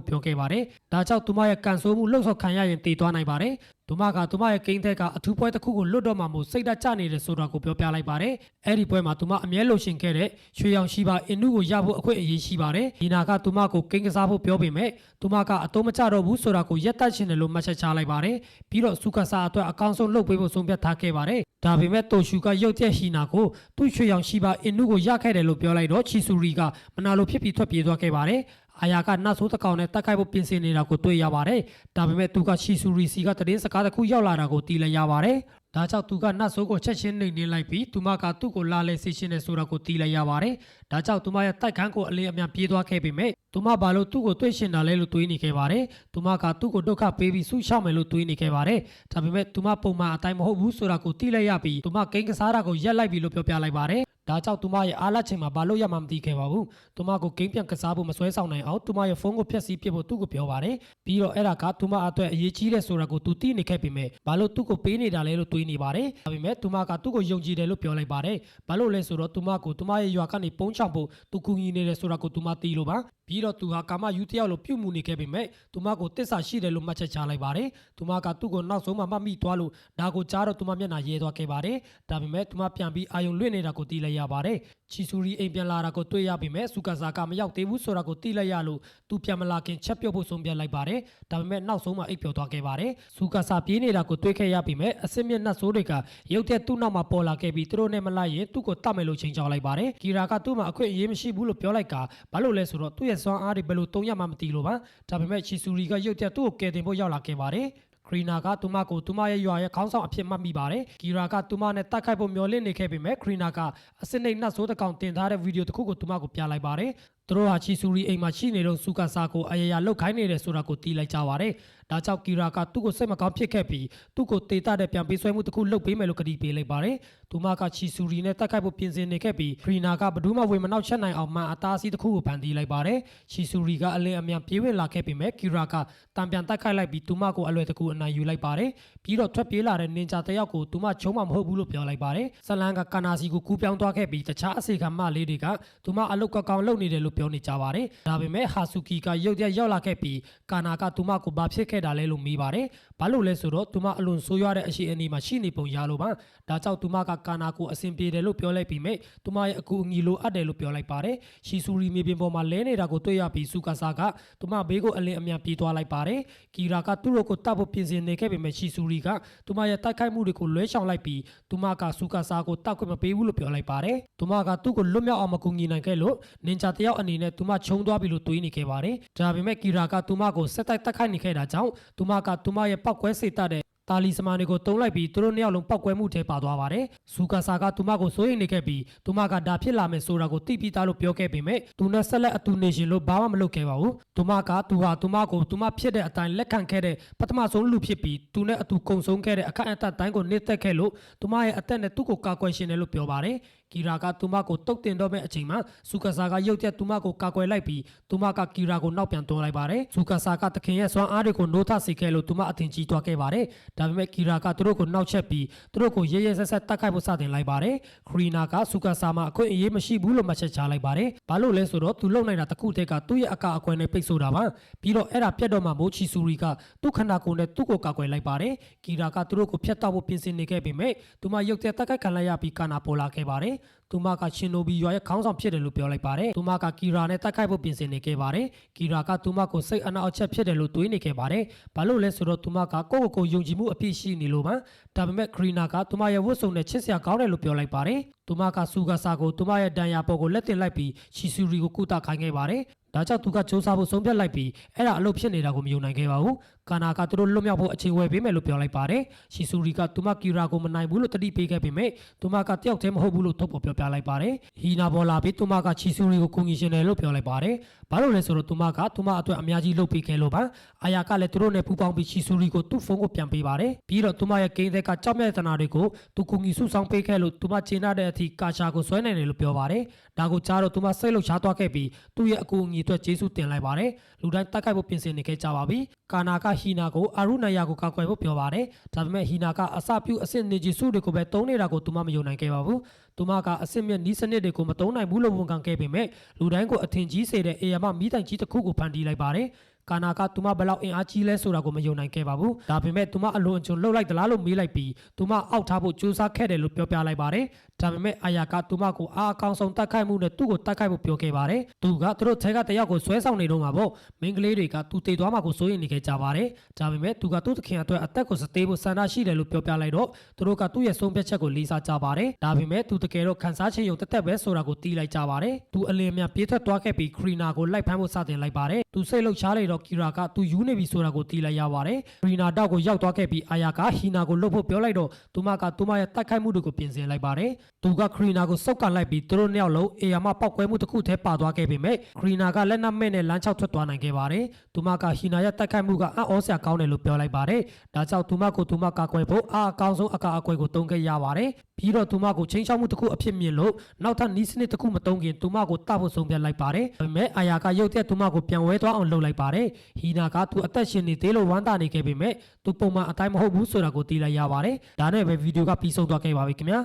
့ပြောခဲ့ပါတယ်။ဒါကြောင့်သူမရဲ့ကန်ဆိုးမှုလှုပ်ဆော်ခံရရင်တည်သွားနိုင်ပါတယ်။သူမကသူမရဲ့ကိန်းသက်ကအထူးပွဲတစ်ခုကိုလွတ်တော့မှမို့စိတ်ဓာတ်ကျနေတယ်ဆိုတာကိုပြောပြလိုက်ပါတယ်။အဲ့ဒီပွဲမှာသူမအမြဲလိုရှင်ခဲ့တဲ့ရွှေရောင်ရှိပါအင်နုကိုရဖို့အခွင့်အရေးရှိပါတယ်။ဒီနာကသူမကိုကိန်းကစားဖို့ပြောပေမဲ့သူမကအတုံးမချတော့ဘူးဆိုတာကိုရက်တက်ချင်တယ်လို့မှတ်ချက်ချလိုက်ပါတယ်။ပြီးတော့ဆူကာဆာအတွက်အကောင်းဆုံးလုပ်ပေးဖို့ဆုံးဖြတ်ထားခဲ့ပါတယ်။ဒါပေမဲ့တိုရှူကရုတ်ရက်ဟီနာကိုသူ့ရွှေရောင်ရှိပါအင်နုကိုရခဲ့တယ်လို့ပြောလိုက်တော့ချီဆူရီကမနာလိုဖြစ်ပြီးထွက်ပြေးသွားခဲ့ပါတယ်။အာယာကနတ်ဆိုးတကောင်နဲ့တက်ခိုက်ဖို့ပြင်ဆင်နေတာကိုတွေ့ရပါတယ်။ဒါပေမဲ့သူကချီဆူရီစီကတည်င်းစကားတစ်ခုရောက်လာတာကိုသိလိုက်ရပါတယ်။ဒါကြောင့်သူကနတ်ဆိုးကိုချက်ချင်းနှိမ်နှင်းလိုက်ပြီးသူမကသူ့ကိုလာလဲစေရှင်းနေဆိုတာကိုသိလိုက်ရပါတယ်။ဒါကြောင့်သူမရဲ့တိုက်ခန်းကိုအလင်းအမြန်ပြေးသွားခဲ့ပေမဲ့သူမဘာလို့သူ့ကိုတွေ့ရှင်တာလဲလို့တွေးနေခဲ့ပါတယ်။သူမကသူ့ကိုဒုက္ခပေးပြီးဆူရှောက်မယ်လို့တွေးနေခဲ့ပါတယ်။ဒါပေမဲ့သူမပုံမှန်အတိုင်းမဟုတ်ဘူးဆိုတာကိုသိလိုက်ရပြီးသူမကိန်းကစားတာကိုရက်လိုက်ပြီလို့ပြောပြလိုက်ပါတယ်။ ဒါကြောင့်သူမရဲ့အားလက်ချိန်မှာဘာလို့ရမှမသိခဲ့ပါဘူးသူမကိုဂိမ်းပြန်ကစားဖို့မဆွဲဆောင်နိုင်အောင်သူမရဲ့ဖုန်းကိုဖျက်ဆီးပစ်ဖို့သူ့ကိုပြောပါတယ်ပြီးတော့အဲ့ဒါကသူမအတွက်အရေးကြီးတဲ့ဆိုတာကိုသူသိနေခဲ့ပေမဲ့ဘာလို့သူ့ကိုပေးနေတာလဲလို့တွေးနေပါတယ်ဒါပေမဲ့သူမကသူ့ကိုယုံကြည်တယ်လို့ပြောလိုက်ပါတယ်ဘာလို့လဲဆိုတော့သူမကိုသူမရဲ့ရွာကနေပုံးချောင်ဖို့သူကူညီနေတယ်ဆိုတာကိုသူမသိလို့ပါပြီးတော့သူဟာကာမယူတယောက်လိုပြုတ်မှုနေခဲ့ပေမဲ့သူမကိုတစ္ဆာရှိတယ်လို့မှတ်ချက်ချလိုက်ပါတယ်သူမကသူ့ကိုနောက်ဆုံးမှမှတ်မိသွားလို့ဒါကိုကြားတော့သူမမျက်နှာရဲသွားခဲ့ပါတယ်ဒါပေမဲ့သူမပြန်ပြီးအာယုံလွင့်နေတာကိုသိလိုက်ရပါတယ်ချီဆူရီအိမ်ပြန်လာတာကိုတွေ့ရပေမဲ့စူကာဆာကမရောက်သေးဘူးဆိုတာကိုသိလိုက်ရလို့သူပြန်မလာခင်ချက်ပြုတ်ဖို့ဆုံးဖြတ်လိုက်ပါတယ်ဒါပေမဲ့နောက်ဆုံးမှအိပ်ပျော်သွားခဲ့ပါတယ်စူကာဆာပြေးနေတာကိုတွေ့ခဲ့ရပေမဲ့အစစ်မြစ်နှက်ဆိုးတွေကရုတ်တရက်သူ့နောက်မှာပေါ်လာခဲ့ပြီးသူတို့နဲ့မလိုက်ရင်သူ့ကိုတတ်မယ်လို့ချိန်ချောက်လိုက်ပါတယ်ကီရာကသူ့မှာအခွင့်အရေးမရှိဘူးလို့ပြောလိုက်ကဘာလို့လဲဆိုတော့သူ့ရဲ့စွမ်းအားတွေဘယ်လိုတုံးရမှမသိလို့ပါဒါပေမဲ့ချီဆူရီကရုတ်တရက်သူ့ကိုကယ်တင်ဖို့ရောက်လာခဲ့ပါတယ်ခရီနာကသူမကိုသူမရဲ့ရွာရဲ့ခေါင်းဆောင်အဖြစ်မှတ်မိပါတယ်။ကီရာကသူမနဲ့တိုက်ခိုက်ဖို့မျှော်လင့်နေခဲ့ပေမဲ့ခရီနာကအစစ်နှိမ်နှက်ဆိုးတကောင်တင်ထားတဲ့ဗီဒီယိုတစ်ခုကိုသူမကိုပြလိုက်ပါတယ်။သူတို့ဟာချီဆူရီအိမ်မှာရှိနေတော့စူကာဆာကိုအယရာလုတ်ခိုင်းနေတယ်ဆိုတာကိုသိလိုက်ကြပါတယ်။ဒါကြောင့်ကီရာကသူ့ကိုစိတ်မကောင်းဖြစ်ခဲ့ပြီးသူ့ကိုတေတာတဲ့ပြန်ပေးဆွဲမှုတစ်ခုလုပ်ပေးမယ်လို့ကတိပေးလိုက်ပါတယ်။သူမကချီဆူရီနဲ့တိုက်ခိုက်ဖို့ပြင်ဆင်နေခဲ့ပြီးခရီနာကဘယ်သူမှဝင်မနောက်ချက်နိုင်အောင်မှန်အသားစီးတစ်ခုကိုဖန်တီးလိုက်ပါတယ်။ချီဆူရီကအလင်းအမြန်ပြေးဝင်လာခဲ့ပေမဲ့ကီရာကတံပြန်တိုက်ခိုက်လိုက်ပြီးသူမကိုအလွယ်တကူအနိုင်ယူလိုက်ပါတယ်။ပြီးတော့ထွက်ပြေးလာတဲ့နင်ဂျာတယောက်ကိုသူမချုံးမှမဟုတ်ဘူးလို့ပြောလိုက်ပါတယ်။ဇလန်ကကာနာစီကိုကူးပြောင်းသွားခဲ့ပြီးတခြားအစီခံမလေးတွေကသူမအလုတ်ကောင်းလုပ်နေတယ်လို့ပြောနေကြပါတယ်။ဒါပေမဲ့ဟာဆူကီကရုတ်တရက်ရောက်လာခဲ့ပြီးကာနာကသူမကိုဘာဖြစ်ခဲ့တာလဲလို့မေးပါတယ်။ဘာလို့လဲဆိုတော့သူမအလွန်ဆိုးရွားတဲ့အရှိအနီမှာရှိနေပုံရလို့ပါ။ဒါကြောင့်သူမကကာနာကိုအဆင်ပြေတယ်လို့ပြောလိုက်ပြီးမြဲသူမရဲ့အကူအညီလိုအပ်တယ်လို့ပြောလိုက်ပါတယ်။ရှီဆူရီမြေပြင်ပေါ်မှာလဲနေတာကိုတွေ့ရပြီးစူကာဆာကသူမဘေးကိုအလင်းအမြန်ပြေးသွားလိုက်ပါတယ်။ကီရာကသူ့ကိုတတ်ဖို့ပြင်ဆင်နေခဲ့ပေမဲ့ရှီဆူရီကသူမရဲ့တိုက်ခိုက်မှုတွေကိုလွဲချောင်လိုက်ပြီးသူမကစူကာဆာကိုတတ်ခွင့်မပေးဘူးလို့ပြောလိုက်ပါတယ်။သူမကသူ့ကိုလွတ်မြောက်အောင်မကူညီနိုင်ခဲ့လို့နင်ဂျာတယောက်အနေနဲ့သူမချုံသွားပြီလို့တွေးနေခဲ့ပါတယ်။ဒါပေမဲ့ကီရာကသူမကိုဆက်တိုက်တက်ခိုက်နေခဲ့တာကြောင့်သူမကသူမရဲ့ပောက်ကွဲစေတတ်တဲ့တာလီစမာတွေကိုတုံးလိုက်ပြီးသူတို့နှစ်ယောက်လုံးပောက်ကွဲမှုထဲပါသွားပါတယ်။စူကာဆာကသူမကိုစိုးရိမ်နေခဲ့ပြီးသူမကဒါဖြစ်လာမယ်ဆိုတာကိုသိပြီးသားလို့ပြောခဲ့ပေမဲ့သူနဲ့ဆက်လက်အတူနေရှင်လို့ဘာမှမလုပ်ခဲ့ပါဘူး။သူမကသူဟာသူမကိုသူမဖြစ်တဲ့အတိုင်းလက်ခံခဲ့တဲ့ပထမဆုံးလူဖြစ်ပြီးသူနဲ့အတူကုံဆုံးခဲ့တဲ့အခက်အခဲတိုင်းကိုနှိမ့်သက်ခဲ့လို့သူမရဲ့အသက်နဲ့သူ့ကိုကာကွယ်ရှင်တယ်လို့ပြောပါတယ်။ကီရာကသူမကိုတုတ်တင်တော့မဲ့အချိန်မှာစူကာဆာကရုတ်တရက်သူမကိုကာကွယ်လိုက်ပြီးသူမကကီရာကိုနောက်ပြန်တွန်းလိုက်ပါတယ်။စူကာဆာကတခင်ရဲ့စွမ်းအားတွေကိုနိုးထစေခဲ့လို့သူမအထင်ကြီးသွားခဲ့ပါတယ်။ဒါပေမဲ့ကီရာကသူတို့ကိုနောက်ချက်ပြီးသူတို့ကိုရဲရဲဆက်ဆက်တိုက်ခိုက်ဖို့စတင်လိုက်ပါတယ်။ခရီနာကစူကာဆာမှာအခွင့်အရေးမရှိဘူးလို့မှတ်ချက်ချလိုက်ပါတယ်။ဘာလို့လဲဆိုတော့သူလုံနိုင်တာတခုတည်းကသူ့ရဲ့အကာအကွယ်နဲ့ပိတ်ဆို့တာပါ။ပြီးတော့အဲ့ဒါပြတ်တော့မှမိုးချီဆူရီကသူ့ခန္ဓာကိုယ်နဲ့သူ့ကိုကာကွယ်လိုက်ပါတယ်။ကီရာကသူတို့ကိုဖျက်တောက်ဖို့ပြင်ဆင်နေခဲ့ပေမဲ့သူမရုတ်တရက်တိုက်ခိုက်ခံလိုက်ရပြီးကာနာပေါ်လာခဲ့ပါတယ်။သူမကရှင်နိုဘီရွာရဲ့ခေါင်းဆောင်ဖြစ်တယ်လို့ပြောလိုက်ပါတယ်။သူမကကီရာနဲ့တိုက်ခိုက်ဖို့ပြင်ဆင်နေခဲ့ပါတယ်။ကီရာကသူမကိုစိတ်အနှောက်အယှက်ဖြစ်တယ်လို့တွေးနေခဲ့ပါတယ်။ဘာလို့လဲဆိုတော့သူမကကိုယ့်ကိုယ်ယုံကြည်မှုအပြည့်ရှိနေလို့ပါ။ဒါပေမဲ့ခရီနာကသူမရဲ့ဝတ်စုံနဲ့ချစ်စရာကောင်းတယ်လို့ပြောလိုက်ပါတယ်။သူမကစူကာဆာကိုသူမရဲ့ဒဏ်ရာပေါ်ကိုလက်တင်လိုက်ပြီးချီဆူရီကိုကုသခိုင်းခဲ့ပါတယ်။ဒါကြောင့်သူကစူးစမ်းဖို့ဆုံးဖြတ်လိုက်ပြီးအဲ့ဒါအလုပ်ဖြစ်နေတာကိုမယုံနိုင်ခဲ့ပါဘူး။ကာနာကသူတို့လွတ်မြောက်ဖို့အချိန်ဝယ်ပေးမယ်လို့ပြောလိုက်ပါတယ်။ရှီဆူရီကသူမကီရာကိုမနိုင်ဘူးလို့တတိပေးခဲ့ပေမဲ့သူမကတယောက်တည်းမဟုတ်ဘူးလို့ထုတ်ဖော်ပြောပြလိုက်ပါတယ်။ဟီနာပေါ်လာပြီးသူမကချီဆူရီကိုကူညီရှင်တယ်လို့ပြောလိုက်ပါတယ်။ဘာလို့လဲဆိုတော့သူမအတွက်အများကြီးလုပ်ပေးခဲ့လို့ပါ။အာယာကလည်းသူတို့နဲ့ပူးပေါင်းပြီးချီဆူရီကိုသူ့ဖုန်းကိုပြန်ပေးပါတယ်။ပြီးတော့သူမရဲ့ဂိမ်းသက်ကကြောက်မဲ့တနာတွေကိုသူကူညီစုဆောင်ပေးခဲ့လို့သူမချေနာတဲ့အထိကာရှာကိုဆွဲနိုင်တယ်လို့ပြောပါတယ်။ဒါကိုကြားတော့သူမစိတ်လှုပ်ရှားသွားခဲ့ပြီးသူ့ရဲ့အကူအညီအတွက်ကျေးဇူးတင်လိုက်ပါတယ်။လူတိုင်းတိုက်ခိုက်ဖို့ပြင်ဆင်နေခဲ့ကြပါပြီ။ကာနာကဟီနာကိုအာရုနာယာကိုကာကွယ်ဖို့ပြောပါတယ်။ဒါပေမဲ့ဟီနာကအစပြုအဆင့်နေကြီးစုတွေကိုပဲတုံးနေတာကိုသူမမယုံနိုင်ခဲ့ပါဘူး။သူမကအဆင့်မြတ်နီးစနစ်တွေကိုမတုံးနိုင်ဘူးလို့ဝန်ခံခဲ့ပေမဲ့လူတိုင်းကိုအထင်ကြီးစေတဲ့အေယာမမီးတိုင်ကြီးတစ်ခုကိုဖန်တီးလိုက်ပါတယ်။ကာနာကသူမဘလောက်အင်အားကြီးလဲဆိုတာကိုမယုံနိုင်ခဲ့ပါဘူး။ဒါပေမဲ့သူမအလွန်အကျွံလှုပ်လိုက်သလားလို့မေးလိုက်ပြီးသူမအောက်ထားဖို့ကြိုးစားခဲ့တယ်လို့ပြောပြလိုက်ပါတယ်။ဒါပေမဲ့အာယာကသူမကိုအားအကောင်ဆုံးတိုက်ခိုက်မှုနဲ့သူ့ကိုတိုက်ခိုက်ဖို့ပြောခဲ့ပါတယ်။သူကသူတို့ထဲကတယောက်ကိုဆွဲဆောင်နေတော့မှာပေါ့။မိန်းကလေးတွေကသူတည်သွားမှာကိုစိုးရိမ်နေခဲ့ကြပါတယ်။ဒါပေမဲ့သူကသူ့သခင်အတွက်အသက်ကိုစသေးဖို့ဆန္ဒရှိတယ်လို့ပြောပြလိုက်တော့သူတို့ကသူ့ရဲ့ဆုံးဖြတ်ချက်ကိုလေးစားကြပါတယ်။ဒါပေမဲ့သူတကယ်တော့ခန်းစားချင်ရုံတက်တက်ပဲဆိုတာကိုတီးလိုက်ကြပါတယ်။သူအလင်းများပြေးထွက်သွားခဲ့ပြီးခရီနာကိုလိုက်ဖမ်းဖို့စတင်လိုက်ပါတယ်။သူစိတ်လှုပ်ရှားလေတော့ ကီရာကသူယူနေပြီဆိုတာကိုသိလိုက်ရပါတယ်ခရီနာတောက်ကိုရောက်သွားခဲ့ပြီးအာယာကဟီနာကိုလှုပ်ဖို့ပြောလိုက်တော့သူမကသူမရဲ့တိုက်ခိုက်မှုတွေကိုပြင်ဆင်လိုက်ပါတယ်သူကခရီနာကိုစုပ်ကန်လိုက်ပြီးသူတို့နှစ်ယောက်လုံးအေယာမပောက်ကွဲမှုတစ်ခုတည်းပါသွားခဲ့ပေမဲ့ခရီနာကလက်နက်မဲ့နဲ့လမ်းလျှောက်ထွက်သွားနိုင်ခဲ့ပါတယ်သူမကဟီနာရဲ့တိုက်ခိုက်မှုကအံ့ဩစရာကောင်းတယ်လို့ပြောလိုက်ပါတယ်ဒါကြောင့်သူမကိုသူမကာကွယ်ဖို့အကောင်းဆုံးအကာအကွယ်ကိုတုံးခဲ့ရပါတယ်ပြီးတော့သူမကိုချင်းချောက်မှုတစ်ခုအဖြစ်မြင်လို့နောက်ထပ်နီးစနစ်တစ်ခုမတုံးခင်သူမကိုတတ်ဖို့ဆုံးဖြတ်လိုက်ပါတယ်ဒါပေမဲ့အာယာကရုတ်တရက်သူမကိုပြန်ဝဲသွားအောင်လုပ်လိုက်ပါတယ်ဟီနာကသူအသက်ရှင်နေသေးလို့ဝမ်းသာနေခဲ့ပေမဲ့သူပုံမှန်အတိုင်းမဟုတ်ဘူးဆိုတာကိုသိလိုက်ရပါတယ်ဒါနဲ့ပဲဗီဒီယိုကပြီးဆုံးသွားခဲ့ပါပြီခင်ဗျာ